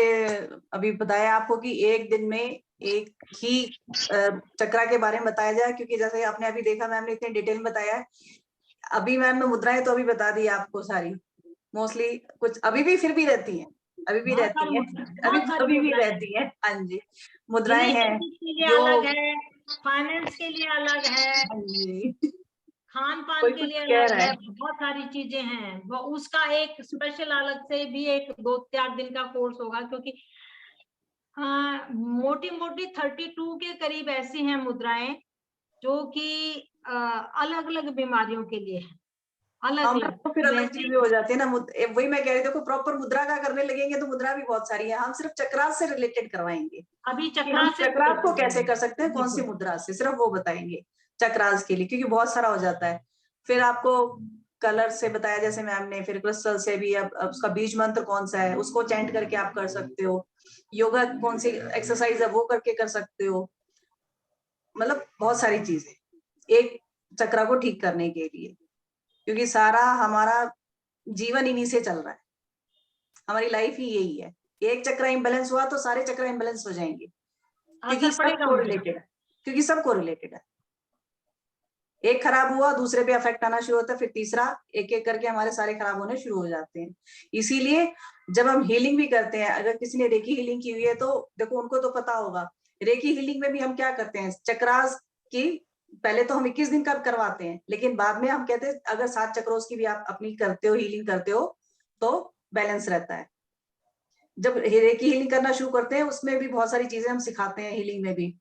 अभी बताया आपको कि एक दिन में एक ही चक्रा के बारे में बताया जाए, क्योंकि जैसे आपने अभी देखा मैम ने इतने डिटेल में बताया है। अभी मैम ने मुद्राएं तो अभी बता दी आपको सारी, मोस्टली कुछ अभी भी फिर भी रहती हैं, अभी भी रहती हैं, अभी बहुत सारी अभी भी मुद्राएं हैं। रहती हैं। हाँ जी, मुद्राएं हैं रिलेशनशिप के लिए जो, अलग है, फाइनेंस के लिए अलग है, हाँ जी, खान पान कोई के कुछ लिए कह अलग रहा है, है। बहुत सारी चीजें हैं। वो उसका एक स्पेशल अलग से भी एक 2-4 दिन का कोर्स होगा, क्योंकि हाँ मोटी मोटी 32 के करीब ऐसी हैं मुद्राएं जो कि अलग अलग बीमारियों के लिए है, अलग हम अलग। तो फिर अलग वैसे चीजें हो जाती है ना, वही मैं कह रही थी, देखो प्रॉपर मुद्रा का करने लगेंगे तो मुद्रा भी बहुत सारी है, हम सिर्फ चक्रास से रिलेटेड करवाएंगे अभी कि हम चक्रा से चक्रास को कैसे कर सकते हैं, कौन सी बिल्कुल। मुद्रा से, सिर्फ वो बताएंगे चक्रास के लिए, क्योंकि बहुत सारा हो जाता है। फिर आपको कलर से बताया जैसे मैम ने, फिर क्रिस्टल से भी, अब उसका बीज मंत्र कौन सा है उसको चैंट करके आप कर सकते हो, योगा कौन सी एक्सरसाइज है वो करके कर सकते हो, मतलब बहुत सारी चीजें एक चक्रा को ठीक करने के लिए, क्योंकि सारा हमारा जीवन इन्हीं से चल रहा है, हमारी लाइफ ही यही है। एक चक्र इम्बेलेंस हुआ तो सारे चक्र इम्बेलेंस हो जाएंगे, क्योंकि असर पड़ेगा सबको उन पे। रिलेटेड है, क्योंकि सबको रिलेटेड है। एक खराब हुआ दूसरे पे अफेक्ट आना शुरू होता है, फिर तीसरा, एक एक करके हमारे सारे खराब होने शुरू हो जाते हैं। इसीलिए जब हम हीलिंग भी करते हैं, अगर किसी ने रेकी हीलिंग की हुई है तो देखो उनको तो पता होगा, रेकी हीलिंग में भी हम क्या करते हैं, चक्रास की पहले तो हम 21 दिन का करवाते हैं, लेकिन बाद में हम कहते हैं अगर 7 चक्रों की भी आप अपनी करते हो, हीलिंग करते हो तो बैलेंस रहता है। जब रेकी हीलिंग करना शुरू करते हैं उसमें भी बहुत सारी चीजें हम सिखाते हैं, हीलिंग में भी,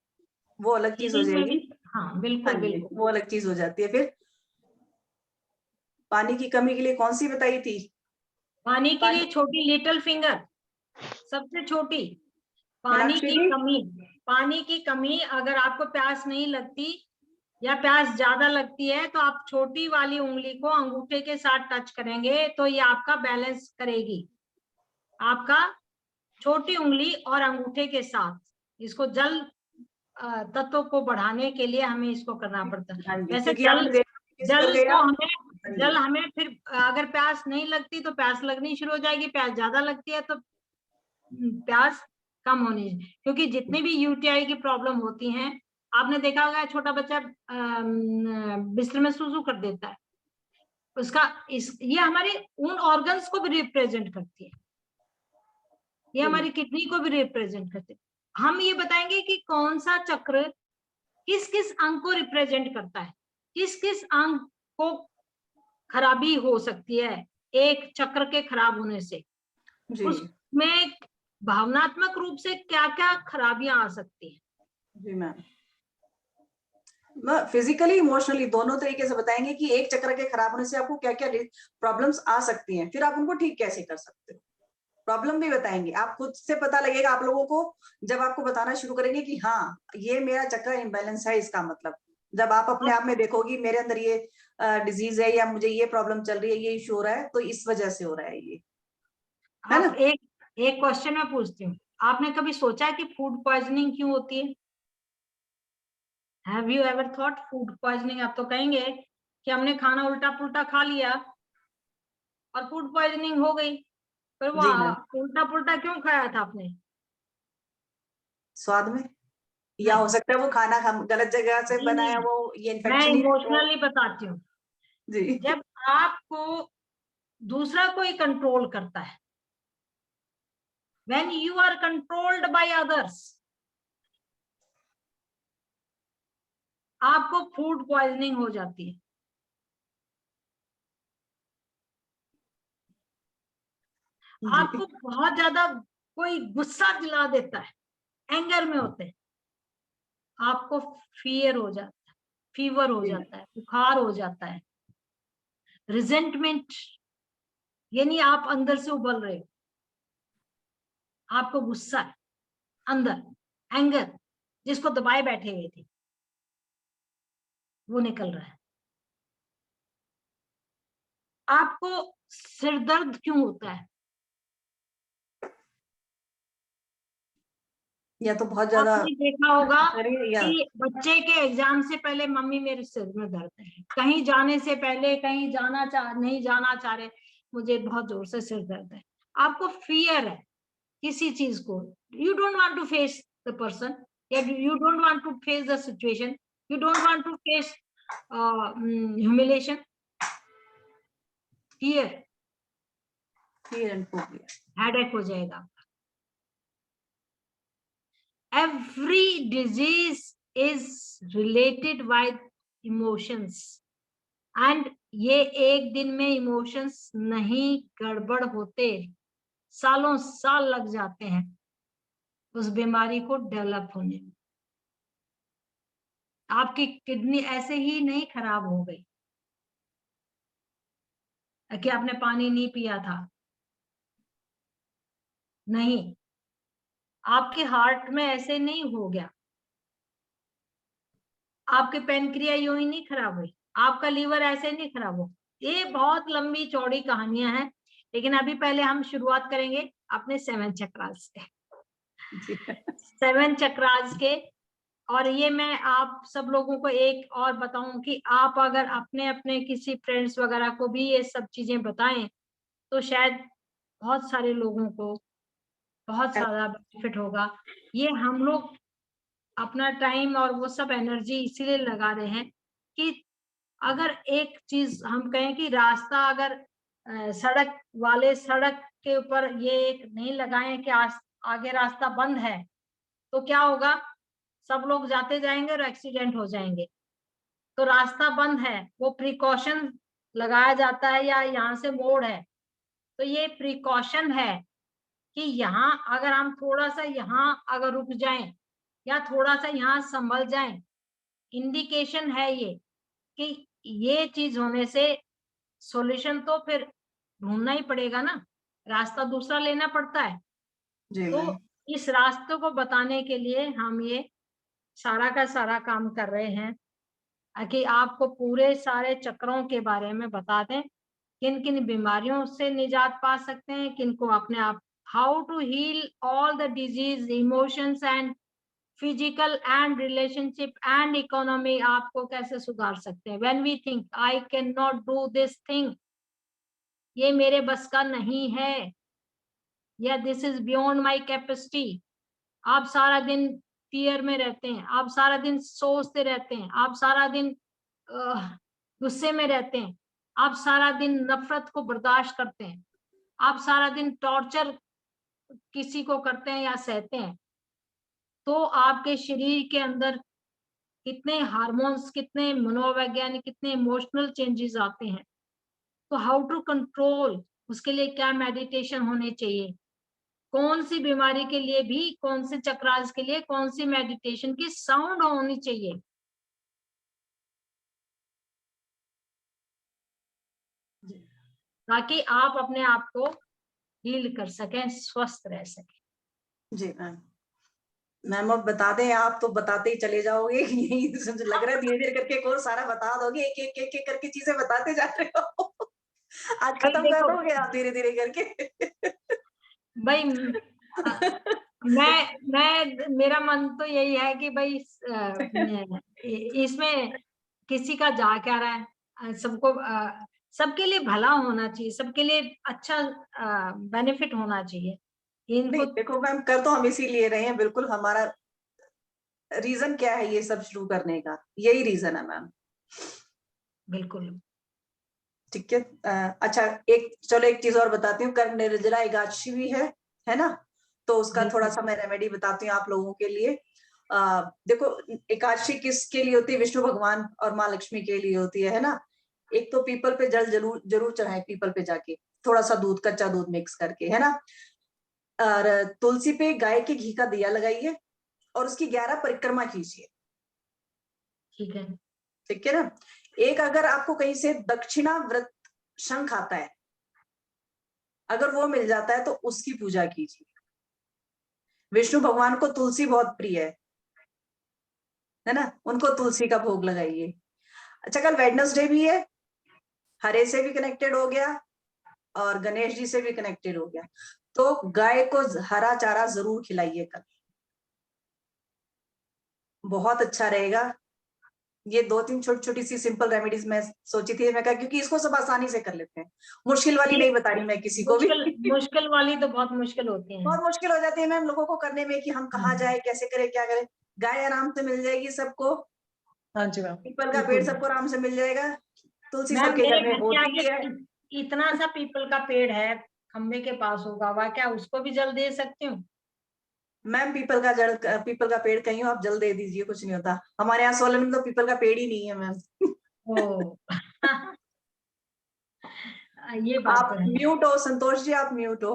वो अलग चीज हो हीलिंग में भी, जाएगी। हाँ हाँ बिल्कुल जी, बिल्कुल। वो अलग चीज हो जाती है। फिर पानी की कमी के लिए कौन सी बताई थी? पानी के लिए पानी, छोटी लिटिल फिंगर, सबसे छोटी। पानी मीनाक्षी की जी। कमी, पानी की कमी, अगर आपको प्यास नहीं लगती या प्यास ज्यादा लगती है तो आप छोटी वाली उंगली को अंगूठे के साथ टच करेंगे तो ये आपका बैलेंस करेगी। आपका छोटी उंगली और अंगूठे के साथ, इसको जल तत्व को बढ़ाने के लिए हमें इसको करना पड़ता है। हाँ जी, वैसे क्योंकि जल, आपने देखा किस कर जल गया। को हाँ हमें, जी, जल हमें फिर अगर प्यास नहीं लगती तो प्यास लगनी शुरू हो जाएगी, प्यास ज्यादा लगती है तो प्यास कम होनी चाहिए। क्योंकि जितनी भी यूटीआई की प्रॉब्लम होती हैं, आपने देखा होगा छोटा बच्चा बिस्तर में सूसू कर देता है, उसका ये हमारे उन ऑर्गन्स को भी रिप्रेजेंट करती है, ये हमारी किडनी को भी रिप्रेजेंट करती है। हम ये बताएंगे कि कौन सा चक्र किस किस अंग को रिप्रेजेंट करता है, किस किस अंग को खराबी हो सकती है एक चक्र के खराब होने से, जी उसमें भावनात्मक रूप से क्या क्या खराबियां आ सकती है। जी मैम, फिजिकली इमोशनली दोनों तरीके से बताएंगे कि एक चक्र के खराब होने से आपको क्या क्या प्रॉब्लम्स आ सकती हैं, फिर आप उनको ठीक कैसे कर सकते हो, प्रॉब्लम भी बताएंगे। आप खुद से पता लगेगा आप लोगों को, जब आपको बताना शुरू करेंगे कि हाँ ये मेरा चक्र इम्बैलेंस है, इसका मतलब जब आप अपने आप में देखोगी मेरे अंदर ये डिजीज है या मुझे ये प्रॉब्लम चल रही है, ये इशू हो रहा है, तो इस वजह से हो रहा है ये, है आप ना। एक एक क्वेश्चन मैं पूछती हूँ, आपने कभी सोचा है कि फूड पॉइजनिंग क्यों होती है? Have you ever thought food poisoning? आप तो कहेंगे कि हमने खाना उल्टा पुल्टा खा लिया और फूड पॉइजनिंग हो गई, पर वो जी मैम, उल्टा पुल्टा क्यों खाया था आपने? स्वाद में, या हो नहीं सकता है वो खाना हम गलत जगह से जी बनाया, नहीं, वो ये मैं इन्फेक्शन ही है तो। इमोशनली बताती हूँ। जी जब आपको दूसरा कोई कंट्रोल करता है, when you are controlled by others, आपको फूड पॉइजनिंग हो जाती है। आपको जी बहुत ज्यादा कोई गुस्सा दिला देता है, एंगर में होते हैं, आपको फियर हो जाता है, फीवर हो जी जाता है, बुखार हो जाता है, रिजेंटमेंट, यानी आप अंदर से उबल रहे हो, आपको गुस्सा है अंदर, एंगर जिसको दबाए बैठे हुए थे वो निकल रहा है। आपको सिर दर्द क्यों होता है? या तो बहुत ज्यादा आपने देखा होगा या कि बच्चे के एग्जाम से पहले मम्मी मेरे सिर में दर्द है, कहीं जाने से पहले, कहीं नहीं जाना चाह रहे, मुझे बहुत जोर से सिर दर्द है। आपको फियर है किसी चीज को, you don't want to face the person, या you don't want to face the situation, you don't want to face humiliation, fear and phobia. Headache हो जाएगा। Every disease is related with emotions, and ये एक दिन में emotions नहीं गड़बड़ होते, सालों साल लग जाते हैं उस बीमारी को डेवलप होने में। आपकी किडनी ऐसे ही नहीं खराब हो गई कि आपने पानी नहीं पिया था, नहीं, आपके हार्ट में ऐसे नहीं हो गया, आपके पेनक्रिया यूं ही नहीं खराब हुई, आपका लीवर ऐसे नहीं खराब हो। ये बहुत लंबी चौड़ी कहानियां हैं, लेकिन अभी पहले हम शुरुआत करेंगे अपने 7 चक्रास से, 7 चक्रास के। और ये मैं आप सब लोगों को एक और बताऊं कि आप अगर अपने अपने किसी फ्रेंड्स वगैरह को भी ये सब चीजें बताएं तो शायद बहुत सारे लोगों को बहुत ज्यादा बेनिफिट होगा। ये हम लोग अपना टाइम और वो सब एनर्जी इसीलिए लगा रहे हैं कि अगर एक चीज हम कहें कि रास्ता अगर सड़क वाले सड़क के ऊपर ये एक नहीं लगाएं कि आगे रास्ता बंद है, तो क्या होगा, सब लोग जाते जाएंगे और एक्सीडेंट हो जाएंगे। तो रास्ता बंद है, वो प्रिकॉशन लगाया जाता है, या यहाँ से मोड़ है तो ये प्रिकॉशन है कि यहाँ अगर हम थोड़ा सा यहाँ अगर रुक जाएं या थोड़ा सा यहाँ संभल जाएं, इंडिकेशन है ये कि ये चीज होने से सॉल्यूशन तो फिर ढूंढना ही पड़ेगा ना, रास्ता दूसरा लेना पड़ता है। तो इस रास्ते को बताने के लिए हम ये सारा का सारा काम कर रहे हैं कि आपको पूरे सारे चक्रों के बारे में बता दें, किन किन बीमारियों से निजात पा सकते हैं, किन को अपने आप, how to heal all the disease, emotions and physical and relationship and economy, आपको कैसे सुधार सकते हैं। When we think I can not do this thing, ये मेरे बस का नहीं है, या this is beyond my capacity, आप सारा दिन फियर में रहते हैं, आप सारा दिन सोचते रहते हैं, आप सारा दिन गुस्से में रहते हैं, आप सारा दिन नफरत को बर्दाश्त करते हैं, आप सारा दिन टॉर्चर किसी को करते हैं या सहते हैं, तो आपके शरीर के अंदर कितने हार्मोन्स, कितने मनोवैज्ञानिक, कितने इमोशनल चेंजेस आते हैं। तो हाउ टू कंट्रोल, उसके लिए क्या मेडिटेशन होने चाहिए, कौन सी बीमारी के लिए भी कौन से चक्रास के लिए कौन सी मेडिटेशन की साउंड होनी चाहिए, ताकि आप अपने आप को हील कर सकें, स्वस्थ रह सकें। जी मैम अब बता दें, आप तो बताते ही चले जाओगे, यही लग रहा है धीरे धीरे करके कोर्स सारा बता दोगे, एक एक एक एक करके चीजें बताते जा रहे हो। आज खत्म कर दोगे आप धीरे धीरे करके। भाई मैं मेरा मन तो यही है कि भाई इसमें किसी का जा क्या रहा है, सबको सबके लिए भला होना चाहिए, सबके लिए अच्छा बेनिफिट होना चाहिए। इनको देखो मैम कर तो हम इसीलिए रहे हैं, बिल्कुल हमारा रीजन क्या है ये सब शुरू करने का, यही रीजन है मैम। बिल्कुल ठीक है। अच्छा एक चलो एक चीज और बताती हूँ, कल निर्जला एकादशी भी है ना, तो उसका थोड़ा सा मैं रेमेडी बताती हूँ आप लोगों के लिए। देखो एकादशी किसके लिए होती है, विष्णु भगवान और माँ लक्ष्मी के लिए होती है ना। एक तो पीपल पे जल जरूर जरूर चढ़ाए, पीपल पे जाके थोड़ा सा दूध, कच्चा दूध मिक्स करके, है ना। और तुलसी पे गाय के घी का दिया लगाइए और उसकी 11 परिक्रमा कीजिए। ठीक है, ठीक है ना। एक अगर आपको कहीं से दक्षिणा व्रत शंख आता है, अगर वो मिल जाता है तो उसकी पूजा कीजिए। विष्णु भगवान को तुलसी बहुत प्रिय है ना, उनको तुलसी का भोग लगाइए। अच्छा कल वेडनेसडे भी है, हरे से भी कनेक्टेड हो गया और गणेश जी से भी कनेक्टेड हो गया, तो गाय को हरा चारा जरूर खिलाइए कल। बहुत अच्छा रहेगा। ये 2-3 छोटी-छोटी सी सिंपल रेमेडीज मैं सोची थी, मैं कहा क्योंकि इसको सब आसानी से कर लेते हैं, मुश्किल वाली नहीं बता रही मैं किसी को भी। मुश्किल वाली तो बहुत मुश्किल होती है। बहुत मुश्किल हो जाती है मैम लोगों को करने में कि हम कहाँ जाए, कैसे करें, क्या करें। गाय आराम से मिल जाएगी सबको, हाँ जी मैम, पीपल का पेड़ सबको आराम से मिल जाएगा, तुलसी मैम सबके मेरे घर में घर के होती आगे है। इतना सा पीपल का पेड़ है, खम्बे के पास होगा हुआ, क्या उसको भी जल दे सकती हूँ? मैम पीपल का पेड़ कहीं हो, आप जल दे दीजिए, कुछ नहीं होता। हमारे यहाँ सोलन में तो पीपल का पेड़ ही नहीं है मैम। ओ ये बात आप तो है। म्यूट हो संतोष जी, आप म्यूट हो।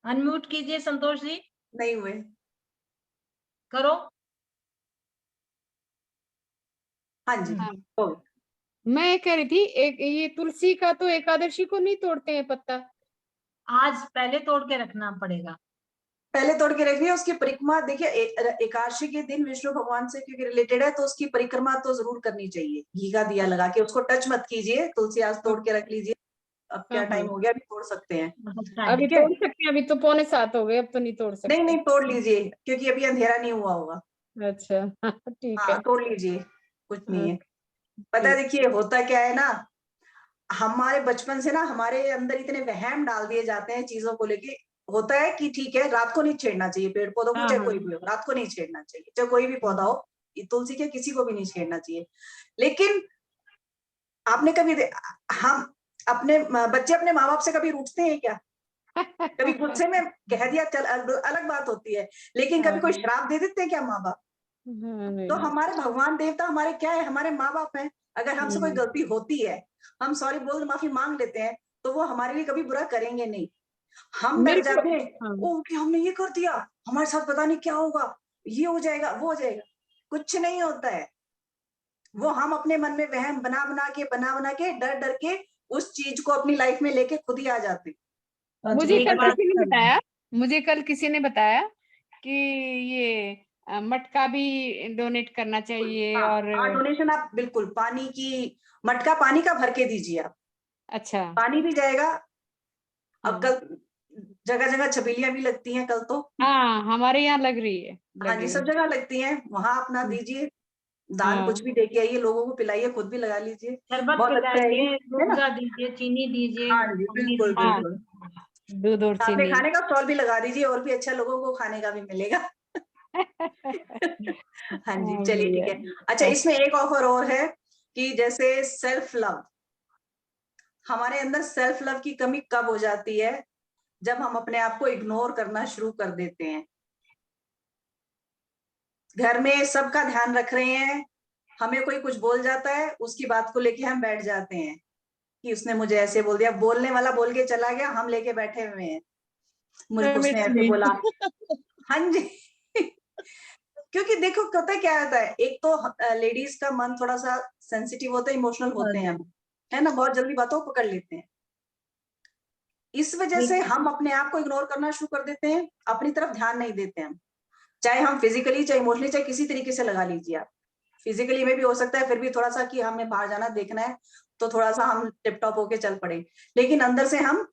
अनम्यूट कीजिए संतोष जी, नहीं हुए। करो। हाँ जी, हाँ। हो। मैं कह रही थी, एक ये तुलसी का तो एकादशी को नहीं तोड़ते हैं पत्ता? आज पहले तोड़ के रखना पड़ेगा। पहले तोड़ के रखिए, उसकी परिक्रमा देखिए, एकादशी के दिन विष्णु भगवान से क्योंकि रिलेटेड है, तो उसकी परिक्रमा तो जरूर करनी चाहिए, घी का दिया लगा के। उसको टच मत कीजिए, तुलसी आज तोड़ के रख लीजिए। अब क्या टाइम हो गया, अभी तोड़ सकते हैं। अभी ठीक है, तोड़ सकते हैं? अभी तो 6:45 हो गए, अब तो नहीं तोड़ सकते। नहीं नहीं तोड़ लीजिए, क्योंकि अभी अंधेरा नहीं हुआ होगा। अच्छा ठीक हाँ है। तोड़ लीजिए, कुछ नहीं है। पता है ठीक। देखिए होता क्या है ना, हमारे बचपन से ना हमारे अंदर इतने वहम डाल दिए जाते हैं चीजों को लेके। होता है कि ठीक है, रात को नहीं छेड़ना चाहिए पेड़ पौधों को, हाँ चाहे हाँ। कोई भी हो, रात को नहीं छेड़ना चाहिए, चाहे कोई भी पौधा हो, ये तुलसी के किसी को भी नहीं छेड़ना चाहिए। लेकिन आपने कभी हम अपने बच्चे अपने माँ बाप से कभी रूठते हैं क्या? कभी गुस्से में कह दिया चल, अलग बात होती है, लेकिन कभी कोई श्राप दे देते हैं क्या माँ बाप? हाँ, नहीं। तो हमारे भगवान देवता हमारे क्या है, हमारे माँ बाप हैं। अगर हमसे कोई गलती होती है, हम सॉरी बोल माफी मांग लेते हैं, तो वो हमारे लिए कभी बुरा करेंगे नहीं। हम मेरे डर को जाते हैं, हाँ। ओ कि हमने ये कर दिया, हमारे साथ पता नहीं क्या होगा, ये हो जाएगा, वो हो जाएगा। कुछ नहीं होता है। वो हम अपने मन में वहम बना बना के डर डर के उस चीज को अपनी लाइफ में लेके खुद ही आ जाते हैं। हाँ जी मुझे मैम, एक कल बात किसी ने बताया, मुझे कल किसी ने बताया कि ये मटका भी डोनेट करना चाहिए। हाँ, और डोनेशन आप बिल्कुल पानी की, मटका पानी का भर के दीजिए आप, अच्छा। पानी भी जाएगा। अब हाँ कल जगह जगह छबीलियां भी लगती हैं कल तो। हाँ, हमारे यहाँ लग रही है, हाँ जी, लगी सब हुई। जगह लगती हैं, वहां अपना दीजिए दान, हाँ कुछ भी देके आइए, लोगों को पिलाइए, खुद भी लगा लीजिए। शरबत बहुत अच्छा है ये, पिलाइए, है ना? रूअफ़ज़ा दीजिए, चीनी दीजिए, हाँ जी, पानी बिल्कुल दीजिए। हाँ, बिल्कुल। दूध और साथ में चीनी। खाने का स्टॉल भी लगा दीजिए, और भी अच्छा, लोगों को खाने का भी मिलेगा। हाँ जी, हाँ, चलिए ठीक बढ़िया। है। अच्छा, इसमें एक ऑफर और है कि जैसे सेल्फ लव, हमारे अंदर सेल्फ लव की कमी कब हो जाती है? जब हम अपने आप को इग्नोर करना शुरू कर देते हैं। घर में सबका ध्यान रख रहे हैं, हमें कोई कुछ बोल जाता है, उसकी बात को लेके हम बैठ जाते हैं कि उसने मुझे ऐसे बोल दिया, बोलने वाला बोल के चला गया, हम लेके बैठे हुए हैं, मुझे मैम उसने इट्स ऐसे मी। बोला। हाँ जी। क्योंकि देखो पता क्या होता है, एक तो लेडीज का मन थोड़ा सा सेंसिटिव होता है, इमोशनल हाँ होते हैं जी, हम, है ना, बहुत जल्दी बातों को पकड़ लेते हैं। इस वजह से हम अपने आप को इग्नोर करना शुरू कर देते हैं, अपनी तरफ ध्यान नहीं देते हम, चाहे हम फिजिकली, चाहे इमोशनली, चाहे किसी तरीके से लगा लीजिए आप। फिजिकली में भी हो सकता है, फिर भी थोड़ा सा कि हमें बाहर जाना देखना है, तो थोड़ा सा हम टिप टॉप होके चल पड़े, लेकिन अंदर से हम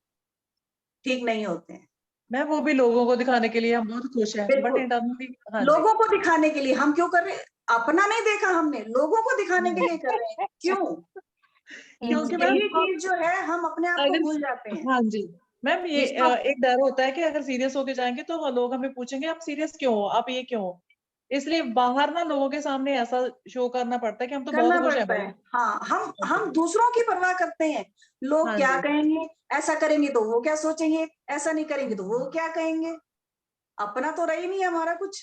ठीक नहीं होते हैं। मैम वो भी लोगों को दिखाने के लिए हम बहुत खुश हैं, बट बिल्कुल, इंटरनली हाँ जी। लोगों को दिखाने के लिए हम क्यों कर रहे हैं? अपना नहीं देखा हमने, लोगों को दिखाने के लिए कर रहे हैं, क्यों? क्योंकि मैम ये चीज जो है, हम अपने आप को अगर भूल जाते हैं। हाँ जी मैम, ये इसको एक डर होता है कि अगर सीरियस होके जाएंगे तो लोग हमें पूछेंगे आप सीरियस क्यों हो, आप ये क्यों हो। इसलिए बाहर ना लोगों के सामने ऐसा शो करना पड़ता है कि हम तो बहुत करना खुश हैं पड़ता भाई। है। हाँ, हाँ हम जी, दूसरों की परवाह करते हैं, लोग हाँ क्या जी, कहेंगे, ऐसा करेंगे तो वो क्या सोचेंगे, ऐसा नहीं करेंगे तो वो क्या कहेंगे। अपना तो रही नहीं हमारा कुछ,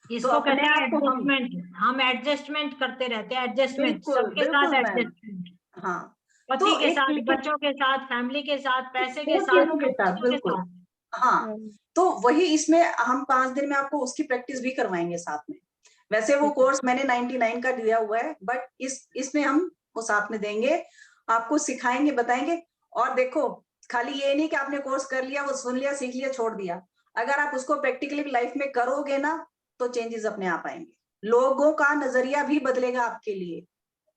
तो इसको अपने कहते हैं आप को हम, एडजस्टमेंट। हम एडजस्टमेंट करते रहते हैं, एडजस्टमेंट बिल्कुल सबके साथ बिल्कुल मैम। एडजस्टमेंट, हाँ, पति तो के एक साथ, तरीके, बच्चों के साथ, फैमिली के साथ, पैसे के बहुत साथ, चीजों के सब साथ, चीजों के बिल्कुल। साथ। हाँ, तो वही इसमें हम 5 दिन में आपको उसकी प्रैक्टिस भी करवाएंगे साथ में। वैसे वो कोर्स मैंने 99 का दिया हुआ है, बट इसमें हम वो साथ में देंगे, आपको सिखाएंगे, बताएंगे। और देखो, खाली ये नहीं कि आपने कोर्स कर लिया, वो सुन लिया, सीख लिया, छोड़ दिया। अगर आप उसको प्रैक्टिकली लाइफ में करोगे ना, तो चेंजेस अपने आप आएंगे, लोगों का नजरिया भी बदलेगा आपके लिए,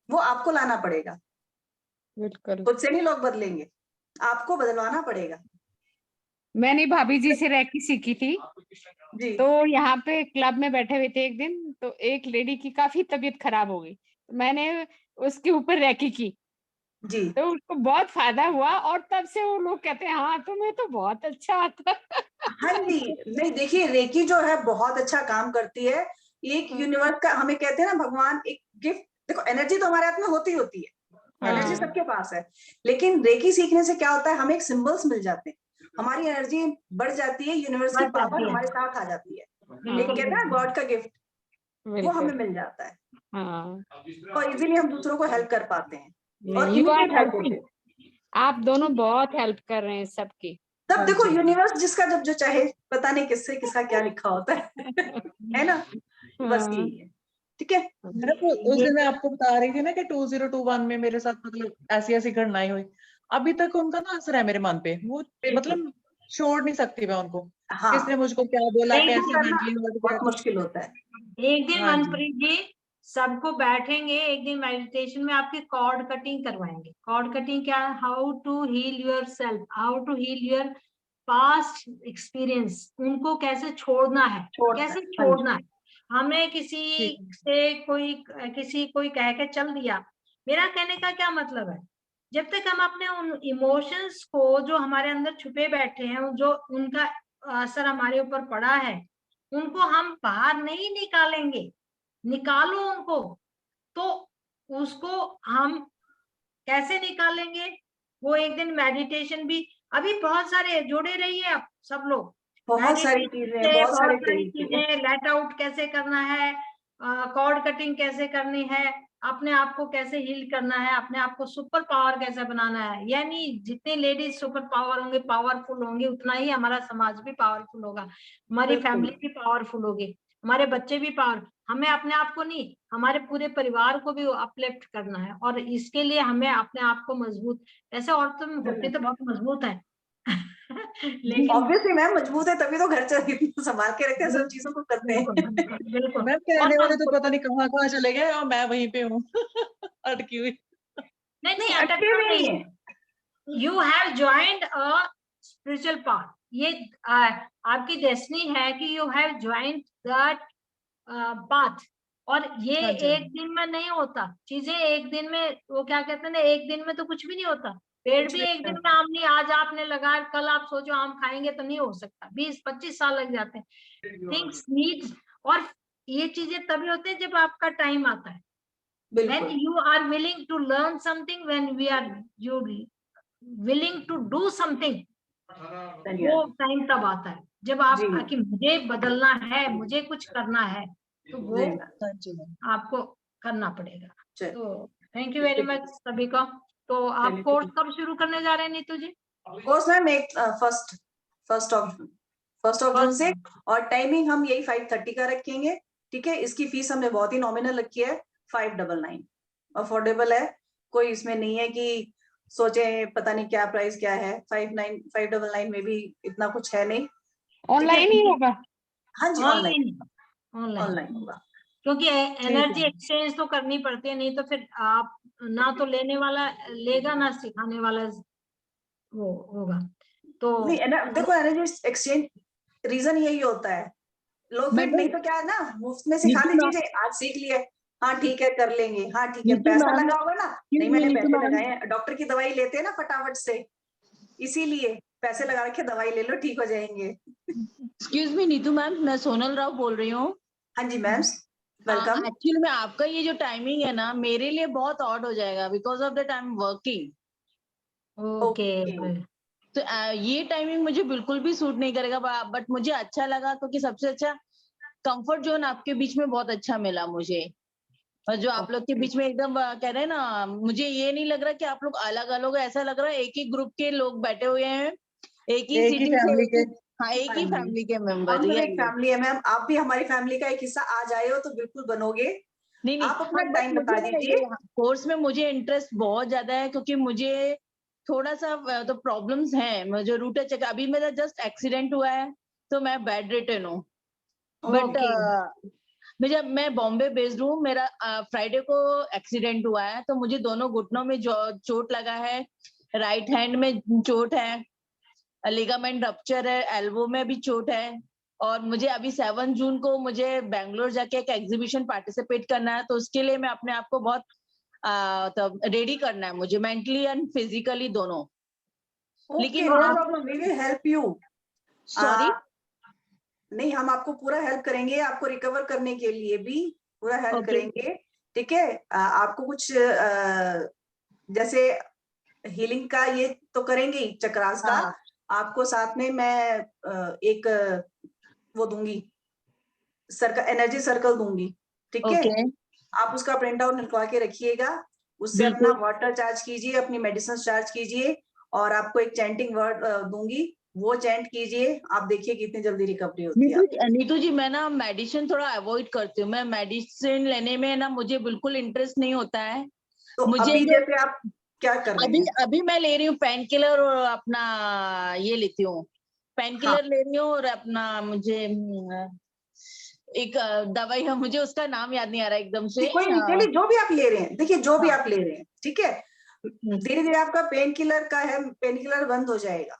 वो आपको लाना पड़ेगा, बिल्कुल। खुद से नहीं लोग बदलेंगे, आपको बदलवाना पड़ेगा। मैंने भाभी जी से रेकी सीखी थी। जी तो यहाँ पे क्लब में बैठे हुए थे एक दिन, तो एक लेडी की काफी तबीयत खराब हो गई, तो मैंने उसके ऊपर रेकी की, जी तो उसको बहुत फायदा हुआ और तब से वो लोग कहते हैं हाँ तुम्हें तो बहुत अच्छा आता। हाँ जी। नहीं देखिए, रेकी जो है बहुत अच्छा काम करती है। एक यूनिवर्स का, हमें कहते हैं ना, भगवान एक गिफ्ट। देखो, एनर्जी तो हमारे हाथ में होती होती है, एनर्जी हाँ। सबके पास है। लेकिन रेकी सीखने से क्या होता है, हमें एक सिंबल्स मिल जाते हैं, हमारी एनर्जी बढ़ जाती है, यूनिवर्स की बढ़ पावर जाती है। हमारे साथ आ जाती है। एक बिल्कुल कहते हैं ना, बिल्कुल गॉड का गिफ्ट, वो हमें बिल्कुल। मिल जाता है, हाँ, और इजीली हम दूसरों को हेल्प कर पाते हैं, और यू आर इमीडिएट हेल्प होती हेल्पिंग, है। आप दोनों बहुत हेल्प कर रहे हैं सबकी। तब हाँ देखो, जी। यूनिवर्स जिसका जब जो चाहे, पता नहीं किससे किसका क्या लिखा होता है ना। बस हाँ। यही है। ठीक है। मैडम वो उस ये दिन मैं आपको बता रही थी ना कि 2021 में मेरे साथ मतलब ऐसी ऐसी घटनाएं हुई, अभी तक उनका ना असर है मेरे मन पे। वो बिल्कुल। मतलब छोड़ नहीं सकती मैं उनको। हाँ, किसने मुझको क्या बोला, नहीं वो कैसे करना हैंडलिंग किया बहुत था। मुश्किल होता है। एक दिन हाँ जी। मनप्रीत जी सबको बैठेंगे, एक दिन मेडिटेशन में आपकी कॉर्ड कटिंग करवाएंगे। कॉर्ड कटिंग क्या है? How to heal yourself, how to heal your past experience, उनको कैसे छोड़ना है, छोड़ता है, कैसे हाँ जी। छोड़ना है। हमें किसी ठीक है। से कोई कह के चल दिया, मेरा कहने का क्या मतलब है, जब तक हम अपने उन इमोशंस को जो हमारे अंदर छुपे बैठे हैं, जो उनका असर हमारे ऊपर पड़ा है, उनको हम बाहर नहीं निकालेंगे, निकालो उनको, तो उसको हम कैसे निकालेंगे? वो एक दिन मेडिटेशन भी, अभी बहुत सारे जुड़े रहिए आप सब लोग, बहुत सारी मेडिटेशन चीजें, से बहुत सारे बहुत सारी तरीके। चीजें, लेट आउट कैसे करना है, कॉर्ड कटिंग कैसे करनी है, अपने आप को कैसे हील करना है, अपने आप को सुपर पावर कैसे बनाना है। यानी जितने लेडीज सुपर पावर होंगे, पावरफुल होंगे, उतना ही हमारा समाज भी पावरफुल होगा, हमारी बिल्कुल। फैमिली भी पावरफुल होगी, हमारे बच्चे भी पावर। हमें अपने आप को नहीं, हमारे पूरे परिवार को भी अपलिफ्ट करना है, और इसके लिए हमें अपने आप को मजबूत, ऐसे औरतें होती तो बहुत मजबूत है लेकिन ऑब्वियसली मैम, मजबूत है तभी तो घर संभाल के रखते हैं, सब चीजों को करते बिल्कुल हैं। बिल्कुल बिल्कुल। मैम और कहने वाले तो पता नहीं कहाँ कहाँ चले गए और मैं वहीं पे हूँ अटकी हुई। नहीं नहीं, नहीं, अटके अटकना हुए नहीं नहीं है। है। You have joined a spiritual path, ये आपकी डेस्टिनी है कि you have joined that path. और ये हाँ जी। एक दिन में नहीं होता, चीजें एक दिन में, वो क्या कहते हैं ना, एक दिन में तो कुछ भी नहीं होता। पेड़ कुछ भी भी एक दिन नहीं। में आम नहीं, आज आपने लगाया कल आप सोचो आम खाएंगे, तो नहीं हो सकता, 20-25 साल लग जाते हैं। थिंग्स नीड्स, और ये चीजें तभी होती है जब आपका टाइम आता है, when बिल्कुल। you are willing to learn something, when we are you willing to do something, वो धन्यवाद टाइम तब आता है जब आप जी। कि मुझे बदलना है, मुझे कुछ करना है, तो वो जी मैम। हाँ जी मैम। आपको करना पड़ेगा। चलिए। तो थैंक यू वेरी मच सभी का। तो आप चलिए, कोर्स ठीक कब शुरू करने जा रहे हैं नीतू जी? है। कोर्स मैम एक फर्स्ट ऑफ जून से, और टाइमिंग हम यही 5:30 का रखेंगे। ठीक है। इसकी फीस हमने बहुत ही नॉमिनल रखी है, 599, अफोर्डेबल है। कोई इसमें नहीं है कि सोचे पता नहीं क्या प्राइस क्या है। 599 में भी इतना कुछ है नहीं। ऑनलाइन ही होगा? हाँ जी, ऑनलाइन। ऑनलाइन ऑनलाइन होगा। क्योंकि ठीक एनर्जी है। एक्सचेंज तो करनी पड़ती है, नहीं तो फिर आप ना तो लेने वाला लेगा ना सिखाने वाला वो होगा। तो नहीं देखो, एनर्जी एक्सचेंज रीजन यही होता है। लोग फिर नहीं मैडम, तो क्या है ना, मुफ्त में सिखा नीतू मैम, दीजिए, आज सीख लिए, हाँ ठीक है कर लेंगे, हाँ ठीक है, नीतू पैसा मैम, लगा होगा ना। excuse नहीं, me, मैंने नीतू पैसे मैम, लगाए हैं, डॉक्टर की दवाई लेते हैं ना फटाफट से, इसीलिए पैसे लगा के दवाई ले लो, ठीक हो जाएंगे। excuse me, नीतू मैम, मैं सोनल राव बोल रही हूँ। हाँ जी मैम, वेलकम। एक्चुअली में आपका ये जो टाइमिंग है ना, मेरे लिए बहुत ऑड हो जाएगा, because of that I am working. Okay तो ये टाइमिंग मुझे बिल्कुल भी सूट नहीं करेगा, बट मुझे अच्छा लगा क्योंकि सबसे अच्छा कंफर्ट जोन आपके बीच में बहुत अच्छा मिला मुझे। और जो आप लोग के बीच में एकदम कह रहे हैं ना, मुझे ये नहीं लग रहा कि आप लोग अलग अलग है, ऐसा लग रहा है एक ही ग्रुप के लोग बैठे हुए हैं, एक ही एक ही सिटी से, फैमिली के। हाँ, एक ही हाँ जी। फैमिली के मेंबर। हम सब रियल एक फैमिली है मैम, आप भी हमारी फैमिली का एक हिस्सा आज आए हो तो बिल्कुल बनोगे। नहीं नहीं, आप अपना हाँ, बट टाइम मुझे बता ना दीजिए। ये कोर्स में मुझे इंटरेस्ट बहुत ज्यादा है, क्योंकि मुझे थोड़ा सा तो प्रॉब्लम्स हैं, मुझे रूटर चेक, अभी मेरा जस्ट एक्सीडेंट हुआ है तो मैं बेड रिटर्न हूँ। बट ओके मैं बॉम्बे बेस्ड हूँ, मेरा फ्राइडे को एक्सीडेंट हुआ है, तो मुझे दोनों घुटनों में चोट लगा है, राइट हैंड में चोट है, लिगामेंट रप्चर है, एल्बो में भी चोट है, और मुझे अभी 7 जून को मुझे बैंगलोर जाके एक एग्जीबिशन पार्टिसिपेट करना है, तो उसके लिए मैं अपने आप को बहुत तब रेडी करना है मुझे, मेंटली एंड फिजिकली दोनों। ओके, लेकिन नो वो problem, we will help you. Sorry, नहीं, हम आपको पूरा हेल्प करेंगे, आपको रिकवर करने के लिए भी पूरा हेल्प Okay. करेंगे, ठीक है। आपको कुछ जैसे हीलिंग का ये तो करेंगे ही, चक्रास का। हाँ। आपको साथ में मैं एक वो दूंगी, सर्कल, एनर्जी सर्कल दूंगी, ठीक है। ओके, आप उसका प्रिंट आउट निकलवा के रखिएगा, उससे अपना बिल्कुल। वाटर चार्ज कीजिए, अपनी मेडिसिन चार्ज कीजिए, और आपको एक चैंटिंग वर्ड दूंगी, वो चैंट कीजिए, आप देखिए कितनी जल्दी रिकवरी होती है। नीतू जी, मैं ना मेडिसिन थोड़ा अवॉइड करती हूँ, मैं मेडिसिन लेने में ना मुझे बिल्कुल इंटरेस्ट नहीं होता है। तो मुझे अभी जो जैसे आप क्या कर रहे अभी हैं? अभी मैं ले रही हूँ पेन किलर, और अपना ये लेती हूँ, पेन किलर ले रही हूँ, और अपना मुझे एक दवाई है, मुझे उसका नाम याद नहीं आ रहा एकदम से। कोई नहीं, चलिए जो भी आप ले रहे हैं, देखिए जो भी हाँ। आप ले रहे हैं, ठीक है, धीरे धीरे आपका पेन किलर का है, पेन किलर बंद हो जाएगा।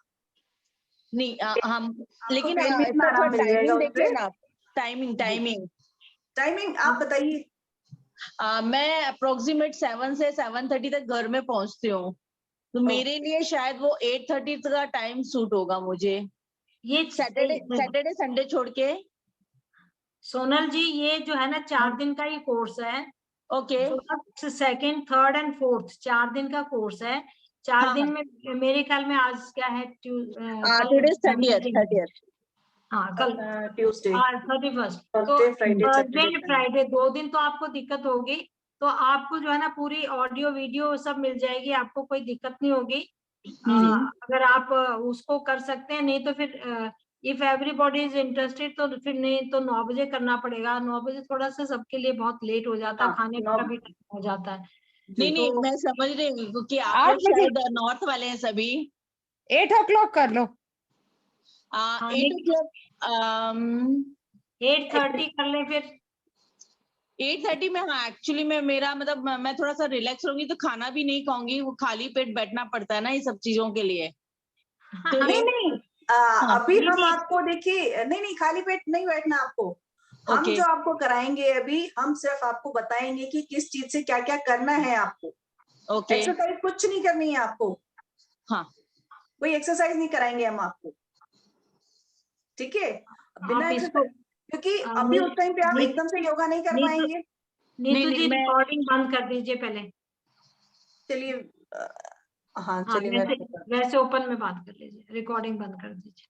नहीं, हम आपको लेकिन पेन में इतना इसका थोड़ा आराम मिल जाएगा टाइमिंग उससे। देखिए ना, टाइमिंग टाइमिंग आप बताइए। मैं अप्रोक्सीमेट 7 से 7:30 तक घर में पहुंचती हूँ, तो मेरे लिए शायद वो 8:30 का टाइम सूट होगा मुझे, ये सैटरडे संडे छोड़ के। सोनल जी, ये जो है ना 4 दिन का ये कोर्स है। Okay. Second, third and fourth 4 दिन का कोर्स है। 4 हाँ, दिन में मेरे ख्याल में आज क्या है, टुडे 30th। हाँ कल ट्यूसडे, 31st, तो Thursday, Friday, Thursday Saturday, Friday 2 दिन तो आपको दिक्कत होगी। तो आपको जो है ना पूरी ऑडियो वीडियो सब मिल जाएगी, आपको कोई दिक्कत नहीं होगी। अगर आप उसको कर सकते हैं, नहीं तो फिर इफ एवरीबॉडी इज इंटरेस्टेड तो फिर नहीं तो 9 बजे करना पड़ेगा। 9 बजे थोड़ा सा सबके लिए बहुत लेट हो जाता है, खाने का भी टाइम हो जाता है। नहीं नहीं, तो मैं समझ रही हूँ, क्योंकि आप 8 लोग बजे शायद नॉर्थ वाले हैं सभी। 8 o'clock कर लो। 8 o'clock, 8:30 कर लें फिर। 8:30 में, हाँ एक्चुअली में मेरा मतलब मैं थोड़ा सा रिलैक्स रहूंगी, तो खाना भी नहीं खाऊंगी, वो खाली पेट बैठना पड़ता है ना ये सब चीजों के लिए। तो नहीं नहीं, हाँ, अभी नहीं, हम नहीं। आपको देखिए, नहीं नहीं, खाली पेट नहीं बैठना आपको। हम ओके। जो आपको कराएंगे अभी, हम सिर्फ आपको बताएंगे कि किस चीज से क्या क्या करना है आपको। ओके। एक्सरसाइज कुछ नहीं करनी है आपको, हाँ, कोई एक्सरसाइज नहीं कराएंगे हम आपको, ठीक है। बिना आप इसको एक्सरसाइज, क्योंकि अभी उस टाइम पे आप एकदम से योगा नहीं कर पाएंगे। नीतू जी मैं रिकॉर्डिंग बंद कर दीजिए पहले। चलिए, हाँ हाँ, चलिए, मैं वैसे ओपन में बात कर लीजिए, रिकॉर्डिंग बंद कर दीजिए।